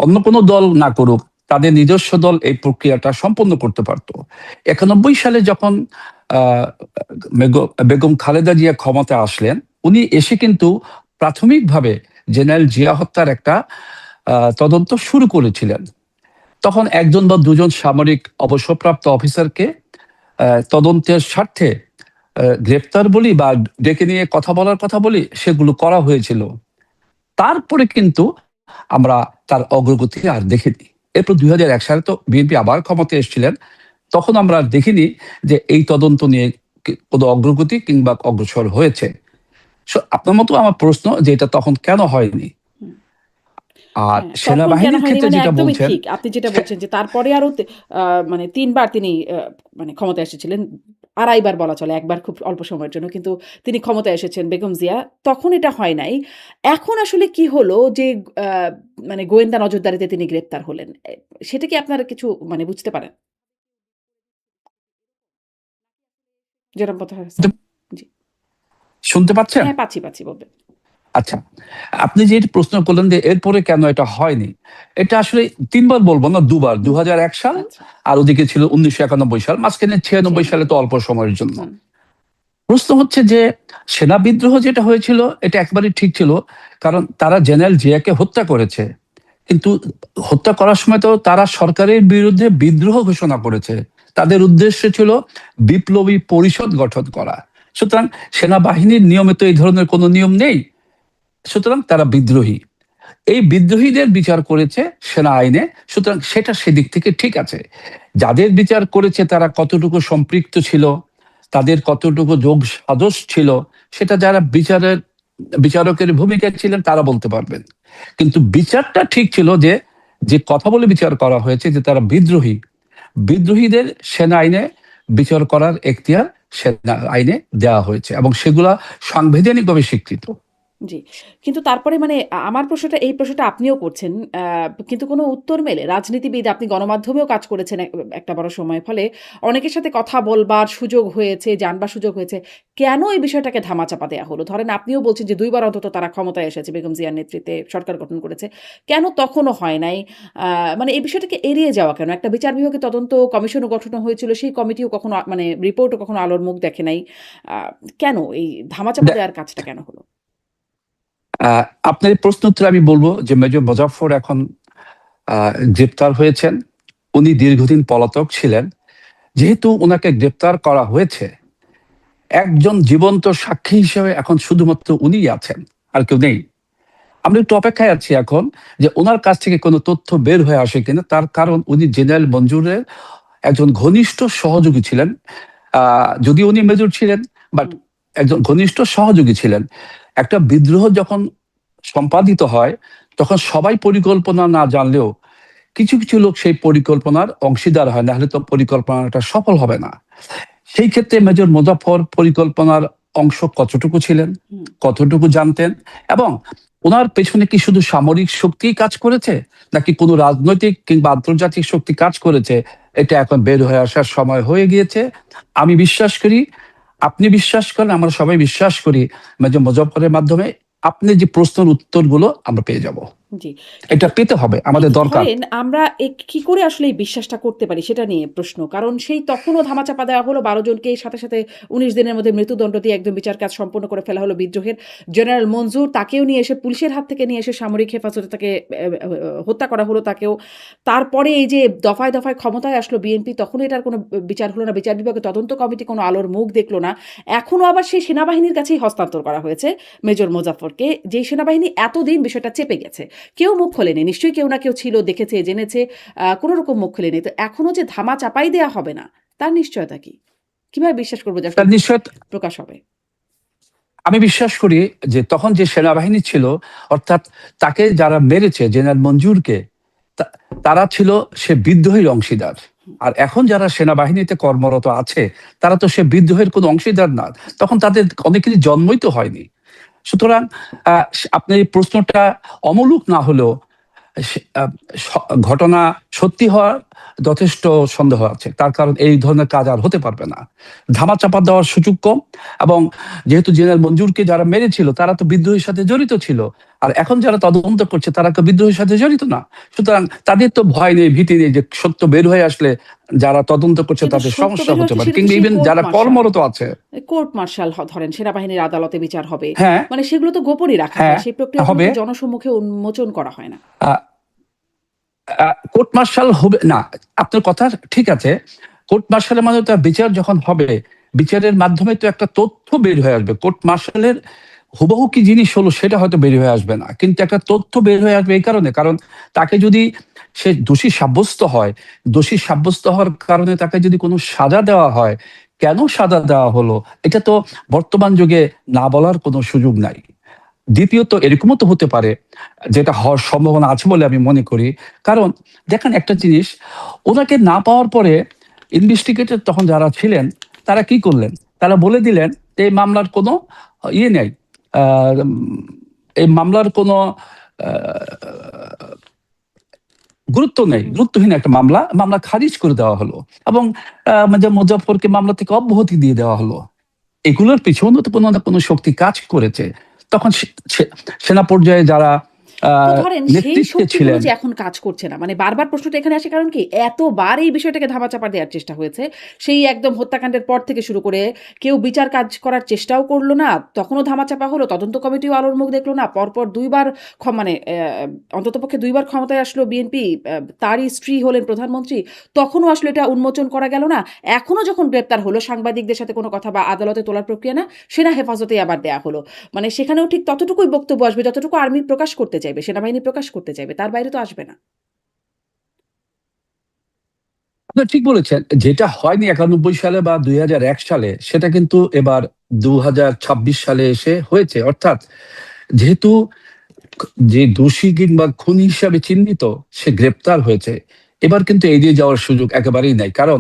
S2: অন্য কোনো দল না করুক, তাদের নিজস্ব দল এই প্রক্রিয়াটা সম্পন্ন করতে পারত। 91 সালে যখন আহ, বেগম খালেদা জিয়া ক্ষমতা আসলেন, উনি এসে কিন্তু প্রাথমিকভাবে জেনারেল জিয়া হত্যার একটা তদন্ত শুরু করেছিলেন। তখন একজন বা দুজন সামরিক অবসরপ্রাপ্ত অফিসারকে তদন্তের স্বার্থে গ্রেপ্তার বলি বা ডেকে নিয়ে কথা বলি, সেগুলো করা হয়েছিল। তারপরে কিন্তু আমরা তার অগ্রগতি আর দেখিনি। এরপর 2001 সালে তো বিএনপি আবার ক্ষমতায় এসেছিলেন, তখন আমরা আর দেখিনি যে এই তদন্ত নিয়ে কোনো অগ্রগতি কিংবা অগ্রসর হয়েছে। আপনার মতো আমার প্রশ্ন যে এটা তখন কেন হয়নি। আর
S1: হ্যাঁ, তখন কেন
S2: সেনাবাহিনীর
S1: হয়নি
S2: ক্ষেত্রে
S1: মানে
S2: যেটা
S1: একদমই
S2: বলছেন,
S1: ঠিক। আপনি যেটা বলছেন যে তারপরে আরো ৩ বার তিনি মানে ক্ষমতায় এসেছিলেন। আড়াইবার বলা চলে। একবার খুব অল্প সময়ের জন্য। কিন্তু তিনি ক্ষমতায় এসেছেন বেগম জিয়া। তখন এটা হয় নাই। এখন আসলে কি হলো যে আ মানে গোয়েন্দা নজরদারিতে তিনি গ্রেপ্তার হলেন। সেটা কি আপনারা কিছু মানে বুঝতে পারেন? জনাব মোতাহার হোসেন? জি।
S2: শুনতে পাচ্ছেন?
S1: হ্যাঁ, পাচ্ছি বলবেন।
S2: আচ্ছা, আপনি যে প্রশ্ন করলেন যে এরপরে কেন এটা হয়নি, এটা আসলে ৩ বার বলবো না, ২ বার।
S1: হুম,
S2: ২০০১ সাল,
S1: আচ্ছা।
S2: আর ওদিকে ছিল ১৯৯১ সাল, মাঝখানে ৯৬ সালে
S1: ৯৬
S2: তো অল্প সময়ের জন্য।
S1: হুম,
S2: প্রশ্ন হচ্ছে যে সেনা বিদ্রোহ যেটা হয়েছিল এটা একবারই ঠিক ছিল, কারণ তারা জেনারেল জিয়াকে হত্যা করেছে। কিন্তু হত্যা করার সময় তো তারা সরকারের বিরুদ্ধে বিদ্রোহ ঘোষণা করেছে। তাদের উদ্দেশ্য ছিল বিপ্লবী পরিষদ গঠন করা। সুতরাং সেনাবাহিনীর নিয়মে তো এই ধরনের কোনো নিয়ম নেই। সুতরাং তারা বিদ্রোহী। এই বিদ্রোহীদের বিচার করেছে সেনা আইনে। সুতরাং সেটা সেদিক থেকে ঠিক আছে। যাদের বিচার করেছে তারা কতটুকু সম্পৃক্ত ছিল, তাদের কতটুকু যোগ সাজস ছিল, সেটা যারা বিচারকের ভূমিকায় ছিলেন তারা বলতে পারবেন। কিন্তু বিচারটা ঠিক ছিল যে যে কথা বলে বিচার করা হয়েছে যে তারা বিদ্রোহী। বিদ্রোহীদের সেনা আইনে বিচার করার এখতিয়ার সেনা আইনে দেওয়া হয়েছে এবং সেগুলা সাংবিধানিকভাবে স্বীকৃত।
S1: জি। কিন্তু তারপরে মানে আমার প্রশ্নটা এই প্রশ্নটা আপনিও করছেন। কিন্তু কোনো উত্তর মেলে? রাজনীতিবিদ, আপনি গণমাধ্যমেও কাজ করেছেন একটা বড় সময়। ফলে অনেকের সাথে কথা বলবার সুযোগ হয়েছে, জানবার সুযোগ হয়েছে। কেন এই বিষয়টাকে ধামাচাপা দেয়া হলো? ধরেন আপনিও বলছেন যে ২ বার অন্তত তারা ক্ষমতায় এসেছে, বেগম জিয়ার নেতৃত্বে সরকার গঠন করেছে। কেন তখনও হয় নাই? আ মানে এই বিষয়টাকে এড়িয়ে যাওয়া কেন? একটা বিচার বিভাগের তদন্ত কমিশনও গঠন হয়েছিল। সেই কমিটিও কখনো মানে রিপোর্টও কখনো আলোর মুখ দেখে নাই। আ কেন এই ধামাচাপা দেওয়ার কাজটা কেন হলো?
S2: আপনার এই প্রশ্ন উত্তরে আমি বলবো যে মেজর মোজাফফর এখন গ্রেপ্তার হয়েছেন। উনি দীর্ঘদিন পলাতক ছিলেন। যেহেতু ওনাকে গ্রেপ্তার করা হয়েছে, একজন জীবন্ত সাক্ষী হিসেবে এখন শুধুমাত্র উনিই আছেন, আর কেউ নেই। আমরা একটু অপেক্ষায় আছি এখন যে ওনার কাছ থেকে কোনো তথ্য বের হয়ে আসে কিনা। তার কারণ উনি জেনারেল মঞ্জুরের একজন ঘনিষ্ঠ সহযোগী ছিলেন। যদিও উনি মেজর ছিলেন, বাট
S1: হুম,
S2: একজন ঘনিষ্ঠ সহযোগী ছিলেন। একটা বিদ্রোহ যখন সম্পাদিত হয় তখন সবাই পরিকল্পনা না জানলেও কিছু কিছু লোক সেই পরিকল্পনার অংশীদার হয়, না হলে তো পরিকল্পনাটা সফল হবে না। সেই ক্ষেত্রে মেজর মোজাফফর পরিকল্পনার অংশ কতটুকু ছিলেন,
S1: হুম।
S2: কতটুকু জানতেন, এবং ওনার পেছনে কি শুধু সামরিক শক্তি কাজ করেছে নাকি কোনো রাজনৈতিক কিংবা আন্তর্জাতিক শক্তি কাজ করেছে, এটা এখন বের হয়ে আসার সময় হয়ে গিয়েছে। আমি বিশ্বাস করি, আপনি বিশ্বাস করেন, আমরা সবাই বিশ্বাস করি, মেজর মোজাফফরের মাধ্যমে আপনি যে প্রশ্নের উত্তরগুলো আমরা পেয়ে যাব।
S1: জি।
S2: এটা
S1: কিন্তু
S2: পেতে হবে, আমাদের
S1: কিন্তু
S2: দরকার।
S1: ধরেন আমরা কি করে আসলে এই বিশ্বাসটা করতে পারি সেটা নিয়ে প্রশ্ন। কারণ সেই তখনও ধামাচাপা দেওয়া হলো ১২ জনকে, সাথে ১৯ দিনের মধ্যে মৃত্যুদণ্ড দিয়ে একদম বিচার কাজ সম্পন্ন করে ফেলা হলো বিদ্রোহের। জেনারেল মঞ্জুর, তাকেও নিয়ে এসে পুলিশের হাত থেকে নিয়ে এসে সামরিক হেফাজতে তাকে হত্যা করা হলো তাকেও। তারপরে এই যে দফায় ক্ষমতায় আসলো বিএনপি, তখনও এটার কোনো বিচার হলো না। বিচার বিভাগের তদন্ত কমিটি কোনো আলোর মুখ দেখল না। এখনো আবার সেই সেনাবাহিনীর কাছেই হস্তান্তর করা হয়েছে মেজর মোজাফফরকে। যেই সেনাবাহিনী এতদিন বিষয়টা চেপে গেছে। কেউ মুখ খোলেনি। নিশ্চয়ই কেউ না কেউ ছিল, দেখেছে, জেনেছে, কোনো রকম মুখ খোলেনি। তো এখনো যে ধামা চাপাই দেয়া হবে না, তার নিশ্চয়তা কি? কিভাবে বিশ্বাস করব যে আসলে
S2: তার নিশ্চয়
S1: প্রকাশ হবে?
S2: আমি বিশ্বাস করি যে তখন যে সেনাবাহিনী ছিল, অর্থাৎ তাকে যারা মেরেছে জেনারেল মঞ্জুরকে, তারা ছিল সে বিদ্রোহীর অংশীদার। আর এখন যারা সেনাবাহিনীতে কর্মরত আছে তারা তো সে বিদ্রোহের কোনো অংশীদার না। তখন তাদের অনেকেরই জন্মই তো হয়নি। সুতরাং আপনি এই প্রশ্নটা অমূলক না হলেও ঘটনা সত্যি হওয়ার যথেষ্ট সন্দেহ আছে। তার কারণ এই ধরনের কাজ আর হতে পারবে না, ধামাচাপা দেওয়ার সুযোগ কম। এবং যেহেতু জেনারেল মঞ্জুরকে যারা মেরেছিল তারা তো বিদ্রোহের সাথে জড়িত ছিল, আর এখন যারা তদন্ত করছে তারা তো বিদ্রোহের সাথে জড়িত না, সুতরাং তাদের তো ভয় নেই, ভীতি নেই যে সত্য বের হয়ে আসলে যারা তদন্ত করছে
S1: কিন্তু
S2: তাদের
S1: সত্য
S2: সমস্যা
S1: বের
S2: হতে
S1: হচ্ছে
S2: পারে,
S1: সেটা তো
S2: কিংবা
S1: সেই
S2: ইভেন
S1: কোর্ট
S2: যারা
S1: মার্শাল,
S2: কর্মরত আছে।
S1: কোর্ট মার্শাল ধরেন সেনাবাহিনীর আদালতে বিচার হবে,
S2: হ্যাঁ,
S1: মানে সেগুলো তো গোপনই রাখা হয়,
S2: হ্যাঁ,
S1: সেই প্রক্রিয়াগুলো
S2: হবে।
S1: তো জনসম্মুখে উন্মোচন করা হয় না।
S2: কোর্ট মার্শাল হবে না, আপনার কথা ঠিক আছে। কোর্ট মার্শালের মাধ্যমে তার বিচার যখন হবে, বিচারের মাধ্যমে তো একটা তথ্য বের হয়ে আসবে। কোর্ট মার্শালের হুবহু কি জিনিস হলো সেটা হয়তো বের হয়ে আসবে না, কিন্তু একটা তথ্য বের হয়ে আসবে এই কারণে, কারণ তাকে যদি সে দোষী সাব্যস্ত হয়, দোষী সাব্যস্ত হওয়ার কারণে তাকে যদি কোনো সাজা দেওয়া হয়, কেন সাজা দেওয়া হলো এটা তো বর্তমান যুগে না বলার কোনো সুযোগ নাই। দ্বিতীয়ত এরকমও তো হতে পারে, যেটা হওয়ার সম্ভাবনা আছে বলে আমি মনে করি। কারণ দেখেন একটা জিনিস, ওনাকে না পাওয়ার পরে ইনভেস্টিগেটর তখন যারা ছিলেন তারা কি করলেন, তারা বলে দিলেন যে এই মামলার কোনো ইয়ে নেই, আহ, এই মামলার কোনো গুরুত্ব নেই, গুরুত্বহীন একটা মামলা, মামলা খারিজ করে দেওয়া হলো, এবং মুজাফফরকে মামলা থেকে অব্যাহতি দিয়ে দেওয়া হলো। এগুলোর পিছনে তো কোনো না কোনো শক্তি কাজ করেছে। তখন সেনা পর্যায়ে যারা
S1: তো ধরেন সেই
S2: নেতৃত্বে
S1: শক্তিগুলো
S2: ছিলেন।
S1: যে এখন কাজ করছে না, মানে বারবার প্রশ্নটা এখানে আসে কারণ কি এতবার এই বিষয়টাকে ধামাচাপা দেওয়ার চেষ্টা হয়েছে, সেই একদম হত্যাকাণ্ডের পর থেকে শুরু করে কেউ বিচার কাজ করার চেষ্টাও করলো না, তখনও ধামাচাপা হলো, তদন্ত কমিটিও আলোর মুখ দেখলো না, পরপর দুইবার মানে অন্ততপক্ষে দুইবার ক্ষমতায় আসলো বিএনপি, তারই স্ত্রী হলেন প্রধানমন্ত্রী, তখনও আসলে এটা উন্মোচন করা গেল না। এখনও যখন গ্রেপ্তার হলো সাংবাদিকদের সাথে কোনো কথা বা আদালতে তোলার প্রক্রিয়া না, সেনা হেফাজতে আবার দেয়া হলো, মানে সেখানেও ঠিক ততটুকুই বক্তব্য আসবে যতটুকু আর্মি প্রকাশ করতে চাইবে, সেনাবাহিনী প্রকাশ করতে চাইবে, তার বাইরে তো আসবে না।
S2: আপনি ঠিক বলেছেন, যেটা হয়নি 91 সালে বা 2001 সালে সেটা কিন্তু এবার 2026 সালে এসে হয়েছে। অর্থাৎ যেহেতু যে দোষী কিংবা খুনি হিসাবে চিহ্নিত সে গ্রেপ্তার হয়েছে, এবার কিন্তু এড়িয়ে যাওয়ার সুযোগ একেবারেই নাই। কারণ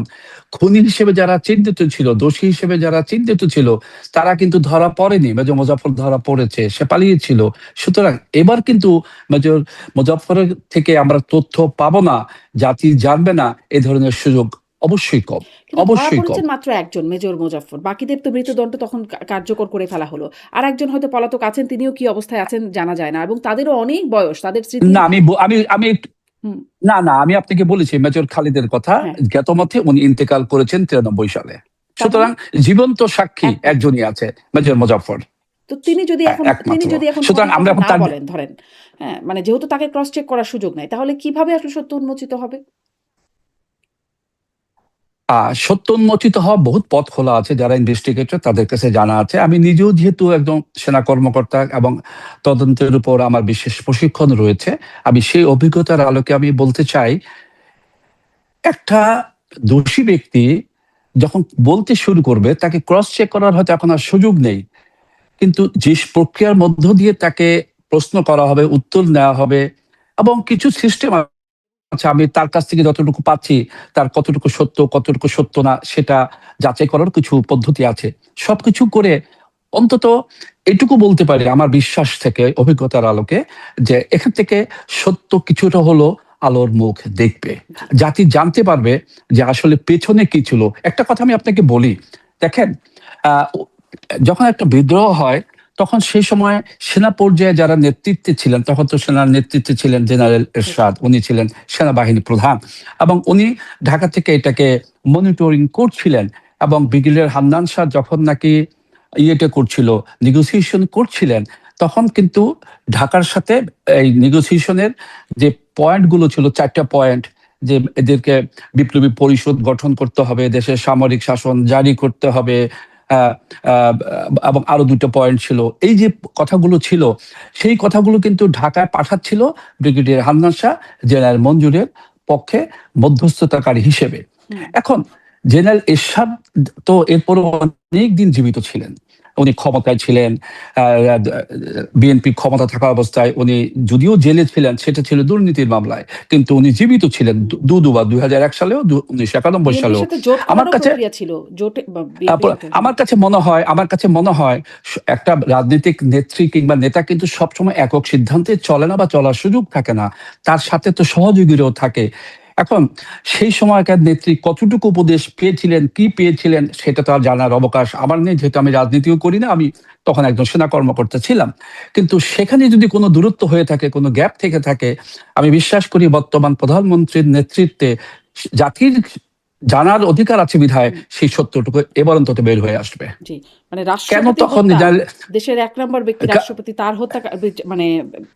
S2: খুনি হিসেবে যারা চিহ্নিত ছিল, দোষী হিসেবে যারা চিহ্নিত ছিল, তারা কিন্তু ধরা পড়েনি। মেজর মোজাফফর ধরা পড়েছে, সে পালিয়েছিল। সুতরাং এবার কিন্তু মেজর মোজাফফরের থেকে আমরা তথ্য পাবো না, জাতি জানবে না, এ ধরনের সুযোগ অবশ্যই কম,
S1: কিন্তু ধরা
S2: অবশ্যই কম।
S1: পড়েছেন মাত্র একজন, মেজর মোজাফফর, বাকিদের তো মৃত্যুদণ্ড তখন কার্যকর করে ফেলা হলো, আর একজন হয়তো পলাতক আছেন, তিনিও কি অবস্থায় আছেন জানা যায় না, এবং তাদেরও অনেক বয়স, তাদের স্মৃতি।
S2: না, আমি
S1: হুম।
S2: না, আমি আপনাকে বলেছি মেজর খালিদের কথা।
S1: হ্যাঁ।
S2: জ্ঞাতমতে উনি ইন্তেকাল করেছেন 93 সালে।
S1: তার মানে
S2: সুতরাং জীবন্ত সাক্ষী
S1: একমাত্র,
S2: একজনই আছে, মেজর মুজাফফর।
S1: তো তিনি যদি
S2: হ্যাঁ,
S1: এখন, তিনি
S2: একমাত্র।
S1: যদি এখন
S2: সুতরাং
S1: সঠিক
S2: আমরা
S1: কথা
S2: এখন
S1: না
S2: তার
S1: বলেন ধরেন, হ্যাঁ, মানে যেহেতু তাকে ক্রস চেক করার সুযোগ নাই, তাহলে কিভাবে আসলে সত্য উন্মোচিত হবে?
S2: সত্য উন্মোচিত হওয়া বহুত পথ খোলা আছে, যারা ইনভেস্টিগেটর তাদের কাছে জানা আছে। আমি নিজেও যেহেতু একজন সেনা কর্মকর্তা এবং তদন্তের উপর আমার বিশেষ প্রশিক্ষণ রয়েছে, আমি সেই অভিজ্ঞতার আলোকে আমি বলতে চাই, একটা দোষী ব্যক্তি যখন বলতে শুরু করবে তাকে ক্রস চেক করার হয়তো এখন আর সুযোগ নেই, কিন্তু যে প্রক্রিয়ার মধ্য দিয়ে তাকে প্রশ্ন করা হবে, উত্তর নেওয়া হবে, এবং কিছু সিস্টেম আছে, আমি তার কাছ থেকে যতটুকু পাচ্ছি তার কতটুকু সত্য কতটুকু সত্য না সেটা যাচাই করার কিছু পদ্ধতি আছে। সবকিছু করে অন্তত এটুকু বলতে পারি আমার বিশ্বাস থেকে, অভিজ্ঞতার আলোকে, যে এখান থেকে সত্য কিছুটা হলো আলোর মুখ দেখবে,
S1: জি।
S2: জাতি জানতে পারবে যে আসলে পেছনে কি ছিল। একটা কথা আমি আপনাকে বলি, দেখেন, আহ যখন একটা বিদ্রোহ হয় তখন সেই সময় সেনা পর্যায়ে যারা নেতৃত্বে ছিলেন, তখন তো সেনার নেতৃত্বে ছিলেন জেনারেল এরশাদ, উনি ছিলেন সেনাবাহিনী প্রধান, এবং উনি ঢাকা থেকে এটাকে মনিটরিং করছিলেন। এবং ব্রিগেডিয়ার হান্নান শাহ যখন নাকি ইয়েটা করছিল, নেগোসিয়েশন করছিলেন, তখন কিন্তু ঢাকার সাথে এই নেগোসিয়েশনের যে পয়েন্টগুলো ছিল, 4টা পয়েন্ট, যে এদেরকে বিপ্লবী পরিষদ গঠন করতে হবে, দেশের সামরিক শাসন জারি করতে হবে, আহ, আহ, এবং আরো 2টা পয়েন্ট ছিল, এই যে কথাগুলো ছিল, সেই কথাগুলো কিন্তু ঢাকায় পাঠাচ্ছিল ব্রিগেডিয়ার হান্নান শাহ জেনারেল মঞ্জুরের পক্ষে মধ্যস্থতাকারী হিসেবে।
S1: হুম।
S2: এখন জেনারেল এরশাদ তো এরপরও অনেক দিন জীবিত ছিলেন, উনি ক্ষমতায় ছিলেন। বিএনপি ক্ষমতা থাকা অবস্থায় উনি যদিও জেলে ছিলেন, সেটা ছিল দুর্নীতির মামলায়, কিন্তু উনি জীবিত ছিলেন দুবার, 2001 সালেও 1991
S1: বিএনপির
S2: সালেও।
S1: সাথে জোট
S2: আমার
S1: করারও
S2: কাছে
S1: প্রক্রিয়া ছিল, জোটে বিএনপির সাথে।
S2: আমার কাছে মনে হয় একটা রাজনৈতিক নেত্রী কিংবা নেতা কিন্তু সবসময় একক সিদ্ধান্তে চলে না, বা চলার সুযোগ থাকে না, তার সাথে তো সহযোগীরাও থাকে। এখন সেই সময়কার নেত্রী কতটুকু উপদেশ পেয়েছিলেন, কি পেয়েছিলেন, সেটা তো আর জানার অবকাশ আমার নেই, যেহেতু আমি রাজনীতিও করি না। আমি তখন একজন সেনা কর্মকর্তা ছিলাম। কিন্তু সেখানে যদি কোনো দূরত্ব হয়ে থাকে, কোনো গ্যাপ থেকে থাকে, আমি বিশ্বাস করি বর্তমান প্রধানমন্ত্রীর নেতৃত্বে জাতির জানার অধিকার আছে বিধায়
S1: হুম,
S2: সেই সত্যটুকু এবার অন্তত বের হয়ে আসবে।
S1: জি। মানে
S2: কেন
S1: রাষ্ট্রপতি
S2: তখন
S1: হত্যা, দেশের ১ নম্বর ব্যক্তি রাষ্ট্রপতি, তার হত্যা মানে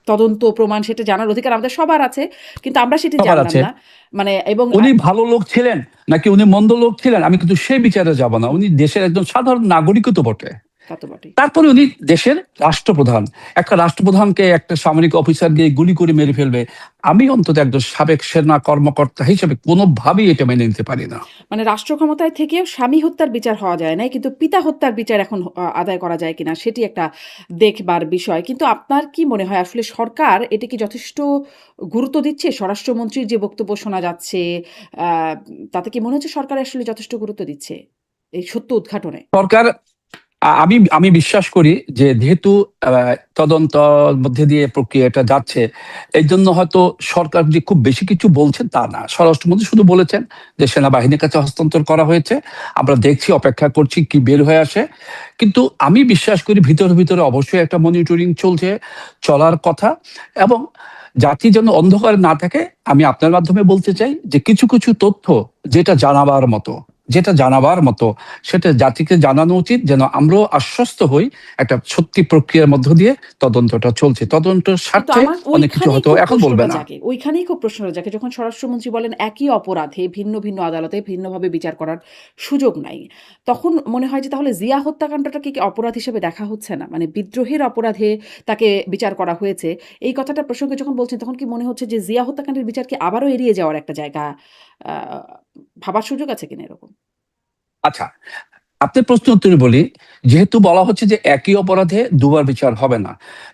S1: তদন্ত প্রমাণ সেটা জানার অধিকার আমাদের সবার আছে। কিন্তু আমরা সেটি
S2: সবার
S1: জানলাম
S2: আছে?
S1: না। মানে এবং
S2: উনি ভালো লোক ছিলেন নাকি উনি মন্দ লোক ছিলেন, আমি কিন্তু সেই বিচারে যাব না। উনি দেশের একজন সাধারণ নাগরিকও তো বটে।
S1: তা তো বটেই।
S2: তারপরে উনি দেশের রাষ্ট্রপ্রধান। একটা রাষ্ট্রপ্রধানকে একটা সামরিক অফিসার গিয়ে গুলি করে মেরে ফেলবে, আমি অন্তত একজন সাবেক সেনা কর্মকর্তা হিসেবে কোনোভাবেই এটা মেনে নিতে পারি না।
S1: মানে রাষ্ট্র ক্ষমতায় থেকেও স্বামী হত্যার বিচার হওয়া যায় নাই। কিন্তু পিতা হত্যার বিচার এখন আদায় করা যায় কিনা সেটি একটা দেখবার বিষয়। কিন্তু আপনার কি মনে হয় আসলে সরকার এটা কি যথেষ্ট গুরুত্ব দিচ্ছে? স্বরাষ্ট্রমন্ত্রীর যে বক্তব্য শোনা যাচ্ছে, আ তাতে কি মনে হচ্ছে সরকার আসলে যথেষ্ট গুরুত্ব দিচ্ছে এই সত্য উদ্ঘাটনে?
S2: সরকার, আমি আমি বিশ্বাস করি যে যেহেতু তদন্ত মধ্যে দিয়ে প্রক্রিয়াটা যাচ্ছে, এই জন্য হয়তো সরকার যে খুব বেশি কিছু বলছেন তা না। স্বরাষ্ট্রমন্ত্রী শুধু বলেছেন যে সেনাবাহিনীর কাছে হস্তান্তর করা হয়েছে, আমরা দেখছি, অপেক্ষা করছি কি বের হয়ে আসে। কিন্তু আমি বিশ্বাস করি ভিতরে ভিতরে অবশ্যই একটা মনিটরিং চলছে, চলার কথা। এবং জাতি যেন অন্ধকারে না থাকে, আমি আপনার মাধ্যমে বলতে চাই যে কিছু কিছু তথ্য যেটা জানাবার মতো, যেটা জানাবার মতো সেটা জাতিকে জানানো উচিত, যেন আমরাও আশ্বস্ত হই একটা সত্যি প্রক্রিয়ার মধ্য দিয়ে তদন্তটা চলছে। তদন্তের
S1: কিন্তু
S2: স্বার্থে
S1: আমার
S2: অনেক কিছু
S1: ওইখানেই
S2: হয়তো
S1: খুব
S2: এখন বলবে
S1: প্রশ্নটা
S2: না।
S1: জাগে। ওইখানেই খুব প্রশ্নটা জাগে যখন স্বরাষ্ট্রমন্ত্রী বলেন একই অপরাধে ভিন্ন, ভিন্ন আদালতে ভিন্নভাবে বিচার করার সুযোগ নাই। তখন মনে হয় যে তাহলে জিয়া হত্যাকাণ্ডটাকে কি অপরাধ হিসেবে দেখা হচ্ছে না? মানে বিদ্রোহের অপরাধে তাকে বিচার করা হয়েছে। এই কথাটা প্রসঙ্গে যখন বলছেন তখন কি মনে হচ্ছে যে জিয়া হত্যাকাণ্ডের বিচার কি আবারও এড়িয়ে যাওয়ার একটা জায়গা আ ভাবার সুযোগ আছে কিনা এরকম?
S2: আচ্ছা, আপনার প্রশ্ন উত্তরে বলি, যেহেতু বলা হচ্ছে যে একই অপরাধে দুবার বিচার হবে না।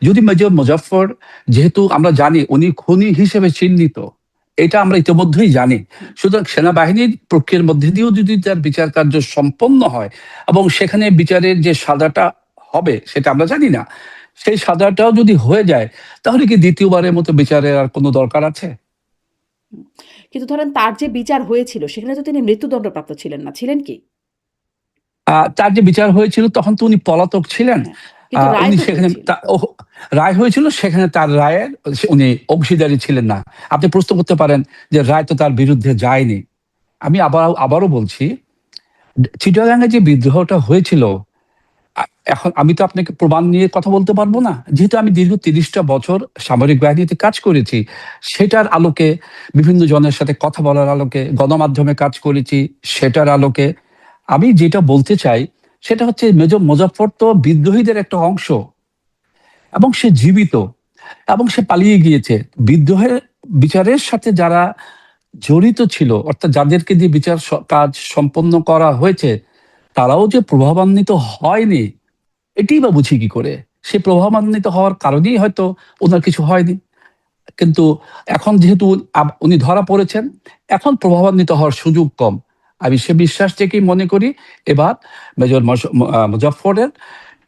S2: যদি মেজর মুজাফফর, যেহেতু আমরা জানি উনি খুনি হিসেবে চিহ্নিত, এটা আমরা ইতিমধ্যেই জানি।
S1: হুম।
S2: সুতরাং সেনাবাহিনীর প্রক্রিয়ার মধ্যে দিয়েও যদি তার বিচার কার্য সম্পন্ন হয় এবং সেখানে বিচারের যে সাজাটা হবে সেটা আমরা জানি না। সেই সাজাটাও যদি হয়ে যায়, তাহলে কি দ্বিতীয়বারের মতো বিচারের আর কোনো দরকার আছে?
S1: হুম। কিন্তু ধরেন তার যে বিচার হয়েছিল সেখানে তো তিনি মৃত্যুদণ্ডপ্রাপ্ত ছিলেন না। ছিলেন কি?
S2: তার যে বিচার হয়েছিল তখন তো উনি পলাতক ছিলেন।
S1: হ্যাঁ। কিন্তু রায়
S2: উনি
S1: তো
S2: সেখানে
S1: হয়েছিল।
S2: রায় হয়েছিল, সেখানে তার রায়ের উনি অংশীদারি ছিলেন না। আপনি প্রশ্ন করতে পারেন যে রায় তো তার বিরুদ্ধে যায়নি। আমি আবারও বলছি, চিটাগাং এ যে বিদ্রোহটা হয়েছিল, আ এখন আমি তো আপনাকে প্রমাণ নিয়ে কথা বলতে পারব
S1: হুম,
S2: না। যেহেতু আমি দীর্ঘ ৩০ টা বছর সামরিক বাহিনীতে কাজ করেছি, সেটার আলোকে, বিভিন্ন জনের সাথে কথা বলার আলোকে, গণমাধ্যমে কাজ করেছি, সেটার আলোকে আমি যেটা বলতে চাই সেটা হচ্ছে মেজর মুজাফফর তো বিদ্রোহীদের একটা অংশ, এবং সে জীবিত, এবং সে পালিয়ে গিয়েছে। বিদ্রোহের বিচারের সাথে যারা জড়িত ছিল, অর্থাৎ যাদেরকে দিয়ে বিচার কাজ সম্পন্ন করা হয়েছে, তারাও যে প্রভাবান্বিত হয়নি, এটাই বা বুঝি কি করে? সে প্রভাবান্বিত হওয়ার কারণেই হয়তো ওনার কিছু হয়নি। কিন্তু এখন যেহেতু উনি ধরা পড়েছেন, এখন প্রভাবান্বিত হওয়ার সুযোগ কম। আমি সে বিশ্বাস থেকেই মনে করি এবার মেজর মুজাফফরের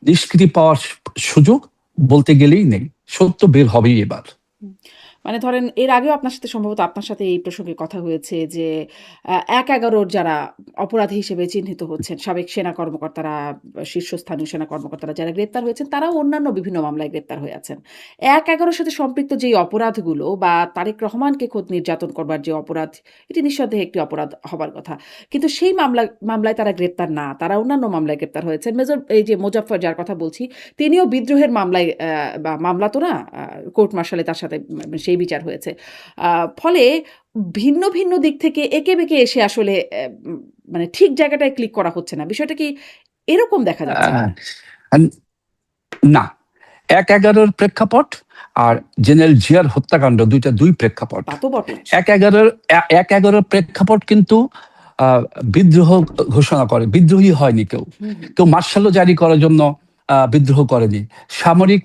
S2: নিষ্কৃতি পাওয়ার সুযোগ বলতে গেলেই নেই। সত্য বের হবেই এবার।
S1: হুম। মানে ধরেন এর আগেও আপনার সাথে সম্ভবত আপনার সাথে এই প্রসঙ্গে কথা হয়েছে যে ১/১১ যারা অপরাধী হিসেবে চিহ্নিত হচ্ছেন, সাবেক সেনা কর্মকর্তারা, শীর্ষস্থানীয় সেনা কর্মকর্তারা যারা গ্রেপ্তার হয়েছেন তারাও অন্যান্য বিভিন্ন মামলায় গ্রেপ্তার হয়ে আছেন। ১/১১ সাথে সম্পৃক্ত যেই অপরাধগুলো বা তারেক রহমানকে খোদ নির্যাতন করবার যে অপরাধ, এটি নিঃসন্দেহে একটি অপরাধ হবার কথা। কিন্তু সেই মামলায় তারা গ্রেপ্তার না। তারা অন্যান্য মামলায় গ্রেপ্তার হয়েছেন। এই যে মোজাফফর যার কথা বলছি, তিনিও বিদ্রোহের মামলায় বা মামলা তো না, কোর্ট মার্শালে তার সাথে সেই বিচার হয়েছে। আ ফলে ভিন্ন, ভিন্ন দিক থেকে এঁকে বেঁকে এসে আসলে মানে ঠিক জায়গাটায় ক্লিক করা হচ্ছে না। বিষয়টা কি এরকম দেখা যাচ্ছে
S2: আহ,
S1: কিনা?
S2: না, ১/১১ প্রেক্ষাপট আর জেনারেল জিয়ার হত্যাকাণ্ড, দুই প্রেক্ষাপট।
S1: তা তো বটেই।
S2: ১/১১ প্রেক্ষাপট কিন্তু বিদ্রোহ ঘোষণা করে, বিদ্রোহী হয়নি কেউ।
S1: হুম, হুম।
S2: কেউ মার্শালও জারি করার জন্য বিদ্রোহ করেনি। সামরিক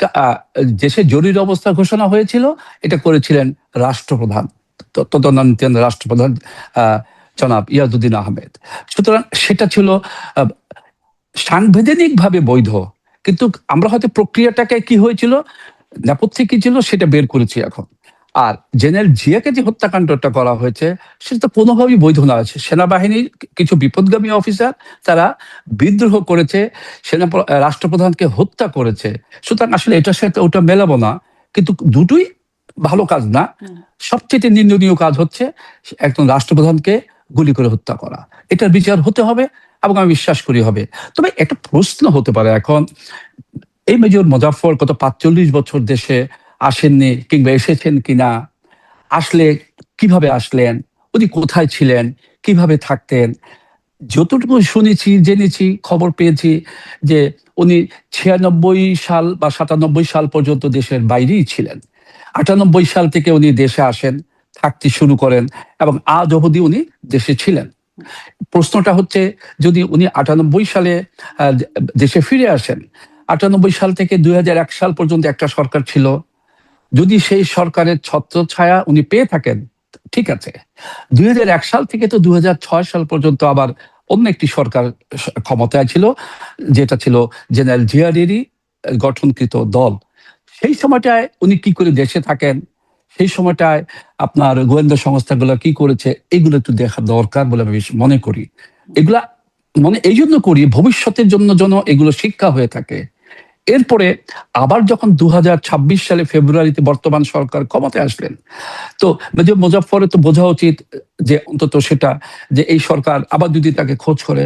S2: দেশে জরুরি অবস্থা ঘোষণা হয়েছিল, এটা করেছিলেন রাষ্ট্রপ্রধান, তদানীন্তন রাষ্ট্রপ্রধান আহ, জনাব ইয়াজউদ্দিন আহমেদ। সুতরাং সেটা ছিল সাংবিধানিকভাবে বৈধ। কিন্তু আমরা হয়তো প্রক্রিয়াটাকে কি হয়েছিল, নেপথ্যে কি ছিল সেটা বের করেছি এখন। আর জেনারেল জিয়াকে যে হত্যাকাণ্ডটা করা হয়েছে সেটা তো কোনোভাবেই বৈধ না আছে। সেনাবাহিনীর কিছু বিপদগামী অফিসার তারা বিদ্রোহ করেছে, রাষ্ট্রপ্রধানকে হত্যা করেছে। সুতরাং আসলে এটার সাথে ওটা মেলাবো না, কিন্তু দুটোই ভালো কাজ না।
S1: হুম।
S2: সবচেয়ে নিন্দনীয় কাজ হচ্ছে একজন রাষ্ট্রপ্রধানকে গুলি করে হত্যা করা। এটার বিচার হতে হবে এবং আমি বিশ্বাস করি হবে। তবে একটা প্রশ্ন হতে পারে এখন, এই মেজর মোজাফফর গত ৪৫ বছর দেশে আসেননি কিংবা এসেছেন কিনা, আসলে কিভাবে আসলেন, উনি কোথায় ছিলেন, কিভাবে থাকতেন? যতটুকু শুনেছি, জেনেছি, খবর পেয়েছি যে উনি ৯৬ সাল বা ৯৭ সাল পর্যন্ত দেশের বাইরেই ছিলেন। ৯৮ সাল থেকে উনি দেশে আসেন, থাকতে শুরু করেন এবং আজ অবধি উনি দেশে ছিলেন। প্রশ্নটা হচ্ছে, যদি উনি ৯৮ সালে আহ, দেশে ফিরে আসেন, ৯৮ সাল থেকে ২০০১ সাল পর্যন্ত একটা সরকার ছিল, যদি সেই সরকারের ছত্রছায়া উনি পেয়ে থাকেন, ঠিক আছে। ২০০১ সাল থেকে তো ২০০৬ সাল পর্যন্ত আবার অন্য একটি সরকার ক্ষমতায় ছিল, যেটা ছিল জেনারেল জিয়ারেরই গঠনকৃত দল। সেই সময়টায় উনি কি করে দেশে থাকেন, সেই সময়টায় আপনার গোয়েন্দা সংস্থাগুলো কি করেছে, এগুলো একটু দেখা দরকার বলে আমি মনে করি। এগুলা মনে এই জন্য করি, ভবিষ্যতের জন্য যেন এগুলো শিক্ষা হয়ে থাকে। এরপরে আবার যখন ২০২৬ সালে ফেব্রুয়ারিতে বর্তমান সরকার ক্ষমতায় আসলেন, তো মেজর মোজাফফরের তো বোঝা উচিত যে অন্তত সেটা, যে এই সরকার আবার যদি তাকে খোঁজ করে,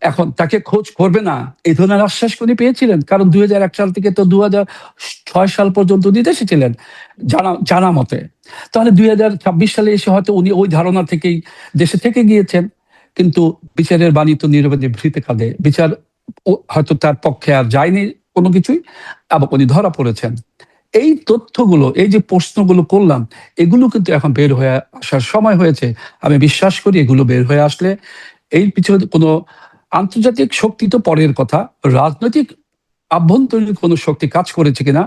S2: এখন তাকে খোঁজ করবে না এই ধরনের আশ্বাস উনি পেয়েছিলেন। কারণ ২০০১ সাল থেকে তো ২০০৬ সাল পর্যন্ত উনি দেশে ছিলেন জানা জানা মতে। তাহলে ২০২৬ সালে এসে হয়তো উনি ওই ধারণা থেকেই দেশে থেকে গিয়েছেন। কিন্তু বিচারের বাণী তো নীরবে নিভৃতে কাঁদে। বিচার হয়তো তার পক্ষে আর যায়নি কোনো কিছুই, এবং উনি ধরা পড়েছেন। এই তথ্যগুলো, এই যে প্রশ্নগুলো করলাম, এগুলো কিন্তু এখন বের হয়ে আসার সময় হয়েছে। আমি বিশ্বাস করি এগুলো বের হয়ে আসলে এই পিছনে কোনো আন্তর্জাতিক শক্তি তো পরের কথা, রাজনৈতিক আভ্যন্তরীণ কোনো শক্তি কাজ করেছে কিনা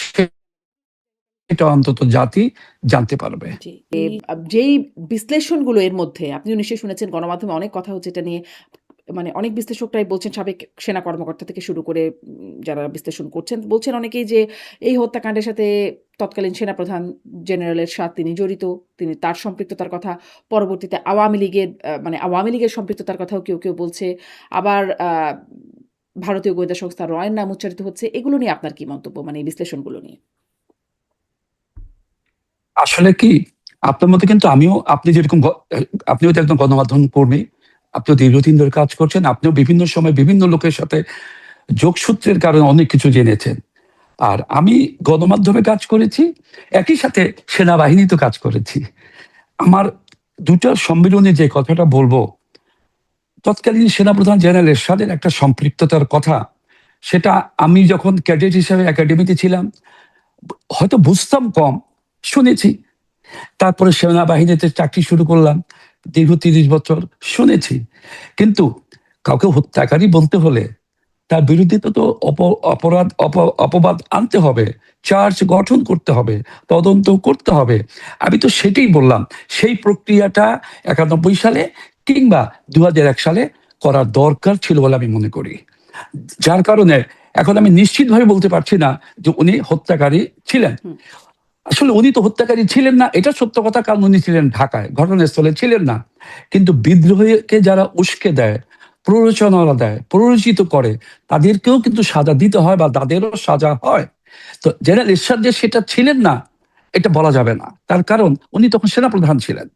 S2: সেটা অন্তত জাতি জানতে পারবে।
S1: জি। যেই বিশ্লেষণগুলো এর মধ্যে আপনিও নিশ্চয়ই শুনেছেন, গণমাধ্যমে অনেক কথা হচ্ছে এটা নিয়ে। মানে অনেক বিশ্লেষকরাই বলছেন, সাবেক সেনা কর্মকর্তা থেকে শুরু করে যারা বিশ্লেষণ করছেন, বলছেন অনেকেই যে এই হত্যাকাণ্ডের সাথে তৎকালীন সেনাপ্রধান জেনারেল এরশাদ তিনি জড়িত। তার সম্পৃক্ততার কথা পরবর্তীতে আওয়ামী লীগের মানে আওয়ামী লীগের সম্পৃক্ততার কথাও কেউ বলছে। আবার ভারতীয় গোয়েন্দা সংস্থা রয়ের নাম উচ্চারিত হচ্ছে। এগুলো নিয়ে আপনার কি মন্তব্য? মানে এই বিশ্লেষণগুলো নিয়ে?
S2: আসলে কি, আপনার মধ্যে কিন্তু আমিও, আপনি যেরকম আপনিও তো একদম গণমাধ্যম কর্মী, আপনিও দীর্ঘদিন ধরে কাজ করছেন, আপনিও বিভিন্ন সময় বিভিন্ন লোকের সাথে যোগসূত্রের কারণে অনেক কিছু জেনেছেন। আর আমি গণমাধ্যমে কাজ করেছি, একই সাথে সেনাবাহিনীতে কাজ করেছি। আমার দুটো সম্মিলনে যে কথাটা বলবো, তৎকালীন সেনাপ্রধান জেনারেল এরশাদের একটা সম্পৃক্ততার কথা, সেটা আমি যখন ক্যাডেট হিসেবে একাডেমিতে ছিলাম হয়তো বুঝতাম কম, শুনেছি। তারপরে সেনাবাহিনীতে চাকরি শুরু করলাম, দীর্ঘ ৩০ বছর শুনেছি। কিন্তু কাউকে হত্যাকারী বলতে হলে তার বিরুদ্ধে তো অপরাধ অপবাদ আনতে হবে, চার্জ গঠন করতে হবে, তদন্ত করতে হবে। আমি তো সেটাই বললাম, সেই প্রক্রিয়াটা ৯১ সালে কিংবা ২০০১ সালে করার দরকার ছিল বলে আমি মনে করি। যার কারণে এখন আমি নিশ্চিতভাবে বলতে পারছি না যে উনি হত্যাকারী ছিলেন।
S1: হুম।
S2: আসলে উনি তো হত্যাকারী ছিলেন না, এটা সত্য কথা, কারণ উনি ছিলেন ঢাকায়, ঘটনাস্থলে ছিলেন না। কিন্তু বিদ্রোহীকে যারা উস্কে দেয়, প্ররোচনা দেয়, প্ররোচিত করে, তাদেরকেও কিন্তু সাজা দিতে হয় বা তাদেরও সাজা হয়। তো জেনারেল এরশাদ যে সেটা ছিলেন না, এটা বলা যাবে না, তার কারণ উনি তখন সেনাপ্রধান ছিলেন।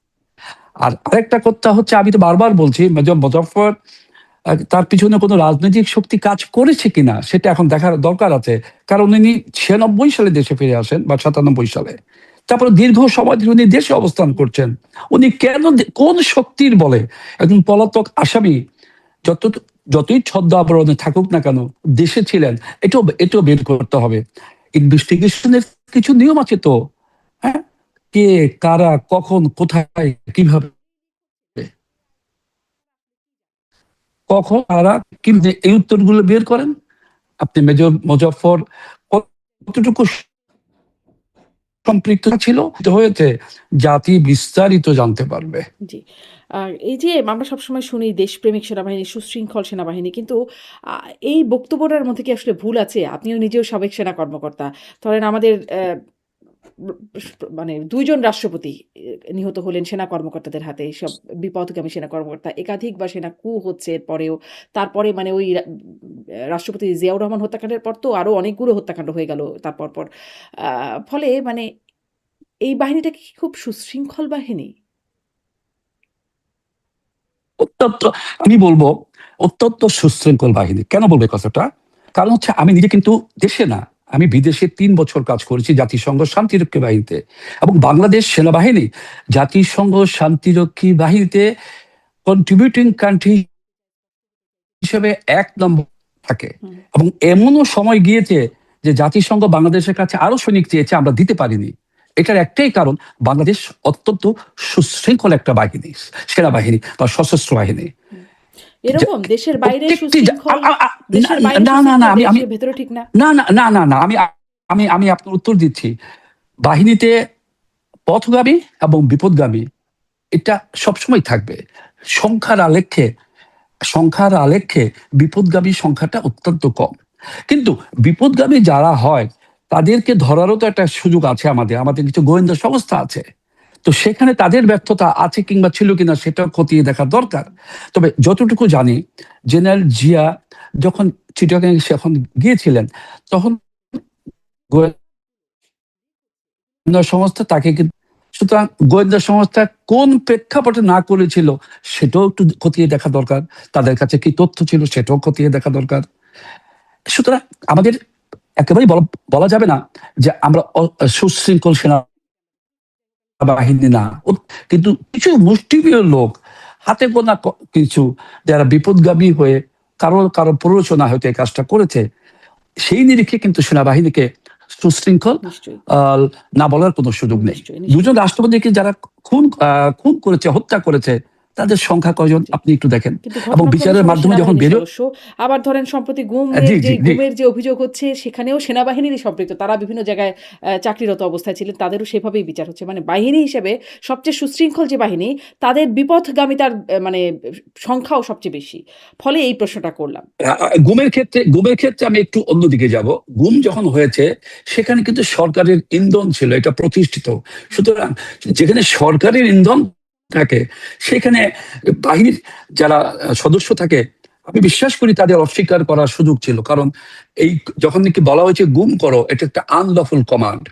S2: আর আরেকটা কথা হচ্ছে, আমি তো বারবার বলছি, মেজর মোজাফফর তার পিছনে কোনো রাজনৈতিক শক্তি কাজ করেছে কিনা সেটা এখন দেখার দরকার আছে। কারণ উনি ৯৬ সালে দেশে ফিরে আসেন বা ৯৭ সালে, তারপরে দীর্ঘ সময় ধরে উনি দেশে অবস্থান করছেন। উনি কেন, কোন শক্তির বলে একজন পলাতক আসামি যত যতই ছদ্ম আবরণে থাকুক না কেন দেশে ছিলেন, এটাও বের করতে হবে। ইনভেস্টিগেশনের কিছু নিয়ম আছে তো, হ্যাঁ, কে, কারা, কখন, কোথায়, কিভাবে, কখন, কারা, কি, এই উত্তরগুলো বের করেন। আপনি মেজর মোজাফফর কতটুকু সম্পৃক্ত ছিল হয়েছে, জাতি বিস্তারিত জানতে পারবে।
S1: জি। আর এই যে আমরা সবসময় শুনি দেশপ্রেমিক সেনাবাহিনী, সুশৃঙ্খল সেনাবাহিনী। কিন্তু আ এই বক্তব্যটার মধ্যে কি আসলে ভুল আছে? আপনিও নিজেও সাবেক সেনা কর্মকর্তা। ধরেন আমাদের মানে ২ জন রাষ্ট্রপতি নিহত হলেন সেনা কর্মকর্তাদের হাতে। সব বিপথগামী সেনা কর্মকর্তা। একাধিকবার সেনা কু হচ্ছে এরপরেও। তারপরে মানে ওই রাষ্ট্রপতি জিয়াউর রহমান হত্যাকাণ্ডের পর তো আরো অনেকগুলো হত্যাকাণ্ড হয়ে গেল তার পরপর। ফলে মানে এই বাহিনীটা কি খুব সুশৃঙ্খল বাহিনী?
S2: অত্যন্ত, আমি বলবো অত্যন্ত সুশৃঙ্খল বাহিনী। কেন বলবো এই কথাটা? কারণ হচ্ছে আমি নিজে কিন্তু দেশে না, আমি বিদেশে ৩ বছর কাজ করেছি জাতিসংঘ শান্তিরক্ষী বাহিনীতে, এবং বাংলাদেশ সেনাবাহিনী জাতিসংঘ শান্তিরক্ষী বাহিনীতে কন্ট্রিবিউটিং কান্ট্রি হিসেবে ১ নম্বর থাকে।
S1: হুম।
S2: এবং এমনও সময় গিয়েছে যে জাতিসংঘ বাংলাদেশের কাছে আরো সৈনিক চেয়েছে, আমরা দিতে পারিনি। এটার একটাই কারণ, বাংলাদেশ অত্যন্ত সুশৃঙ্খল একটা বাহিনী, সেনাবাহিনী বা সশস্ত্র বাহিনী।
S1: এরকম দেশের বাইরে
S2: প্রত্যেকটি
S1: সুশৃঙ্খল, দেশের বাইরে
S2: না না না,
S1: সুশৃঙ্খল,
S2: আমি আমি
S1: দেশের ভেতরে ঠিক না?
S2: না না না না না, আমি আমি আমি আপনার উত্তর দিচ্ছি। বাহিনীতে পথগামী এবং বিপদগামী এটা সবসময় থাকবে। সংখ্যার আলেখ্যে সংখ্যার আলেখ্যে বিপদগামী সংখ্যাটা অত্যন্ত কম। কিন্তু বিপদগামী যারা হয় তাদেরকে ধরারও তো একটা সুযোগ আছে, আমাদের আমাদের কিছু গোয়েন্দা সংস্থা আছে। তো সেখানে তাদের ব্যর্থতা আছে কিংবা ছিল কিনা সেটা খতিয়ে দেখা দরকার। তবে যতটুকু জানি, জেনারেল জিয়া যখন চিটাগাং যখন গিয়েছিলেন, তখন গোয়েন্দা সংস্থা তাকে কিন্তু, সুতরাং গোয়েন্দা সংস্থা কোন প্রেক্ষাপটে না করেছিল সেটাও একটু খতিয়ে দেখা দরকার। তাদের কাছে কি তথ্য ছিল সেটাও খতিয়ে দেখা দরকার। সুতরাং আমাদের একেবারেই বলা যাবে না যে আমরা সুশৃঙ্খল সেনা বাহিনী না। কিন্তু কিছু মুষ্টিমেয় লোক, হাতে গোনা কিছু, যারা বিপদগামী হয়ে কারো কারো প্ররোচনা হয়তো এই কাজটা করেছে, সেই নিরিখে কিন্তু সেনাবাহিনীকে সুশৃঙ্খল
S1: নিশ্চয়ই,
S2: না বলার কোনো সুযোগ নেই।
S1: নিশ্চয়ই, নিশ্চয়ই।
S2: দুজন রাষ্ট্রপতিকে যারা খুন করেছে, হত্যা করেছে, তাদের সংখ্যা কয়জন
S1: জি।
S2: আপনি একটু দেখেন।
S1: কিন্তু
S2: এবং
S1: ঘটনাক্রমে
S2: বিচারের
S1: সবাই
S2: মাধ্যমে যখন
S1: সেনাবাহিনীর
S2: বেরো,
S1: সদস্য। আবার ধরেন সম্প্রতি
S2: জি জি জি,
S1: গুমের যে অভিযোগ হচ্ছে সেখানেও সেনাবাহিনীরই সম্পৃক্ত। তারা বিভিন্ন জায়গায় চাকরিরত অবস্থায় ছিলেন। তাদেরও সেভাবেই বিচার হচ্ছে। মানে বাহিনী হিসেবে সবচেয়ে সুশৃঙ্খল যে বাহিনী, তাদের বিপথগামিতার মানে সংখ্যাও সবচেয়ে বেশি। ফলে এই প্রশ্নটা করলাম।
S2: গুমের ক্ষেত্রে আমি একটু অন্যদিকে যাব। গুম যখন হয়েছে সেখানে কিন্তু সরকারের ইন্ধন ছিল, এটা প্রতিষ্ঠিত। সুতরাং যেখানে সরকারের ইন্ধন থাকে সেখানে বাহিনীর যারা সদস্য থাকে, আমি বিশ্বাস করি তাদের অস্বীকার করার সুযোগ ছিল। কারণ এই যখন নাকি বলা হয়েছে গুম করো, এটা একটা আনলফুল কমান্ড।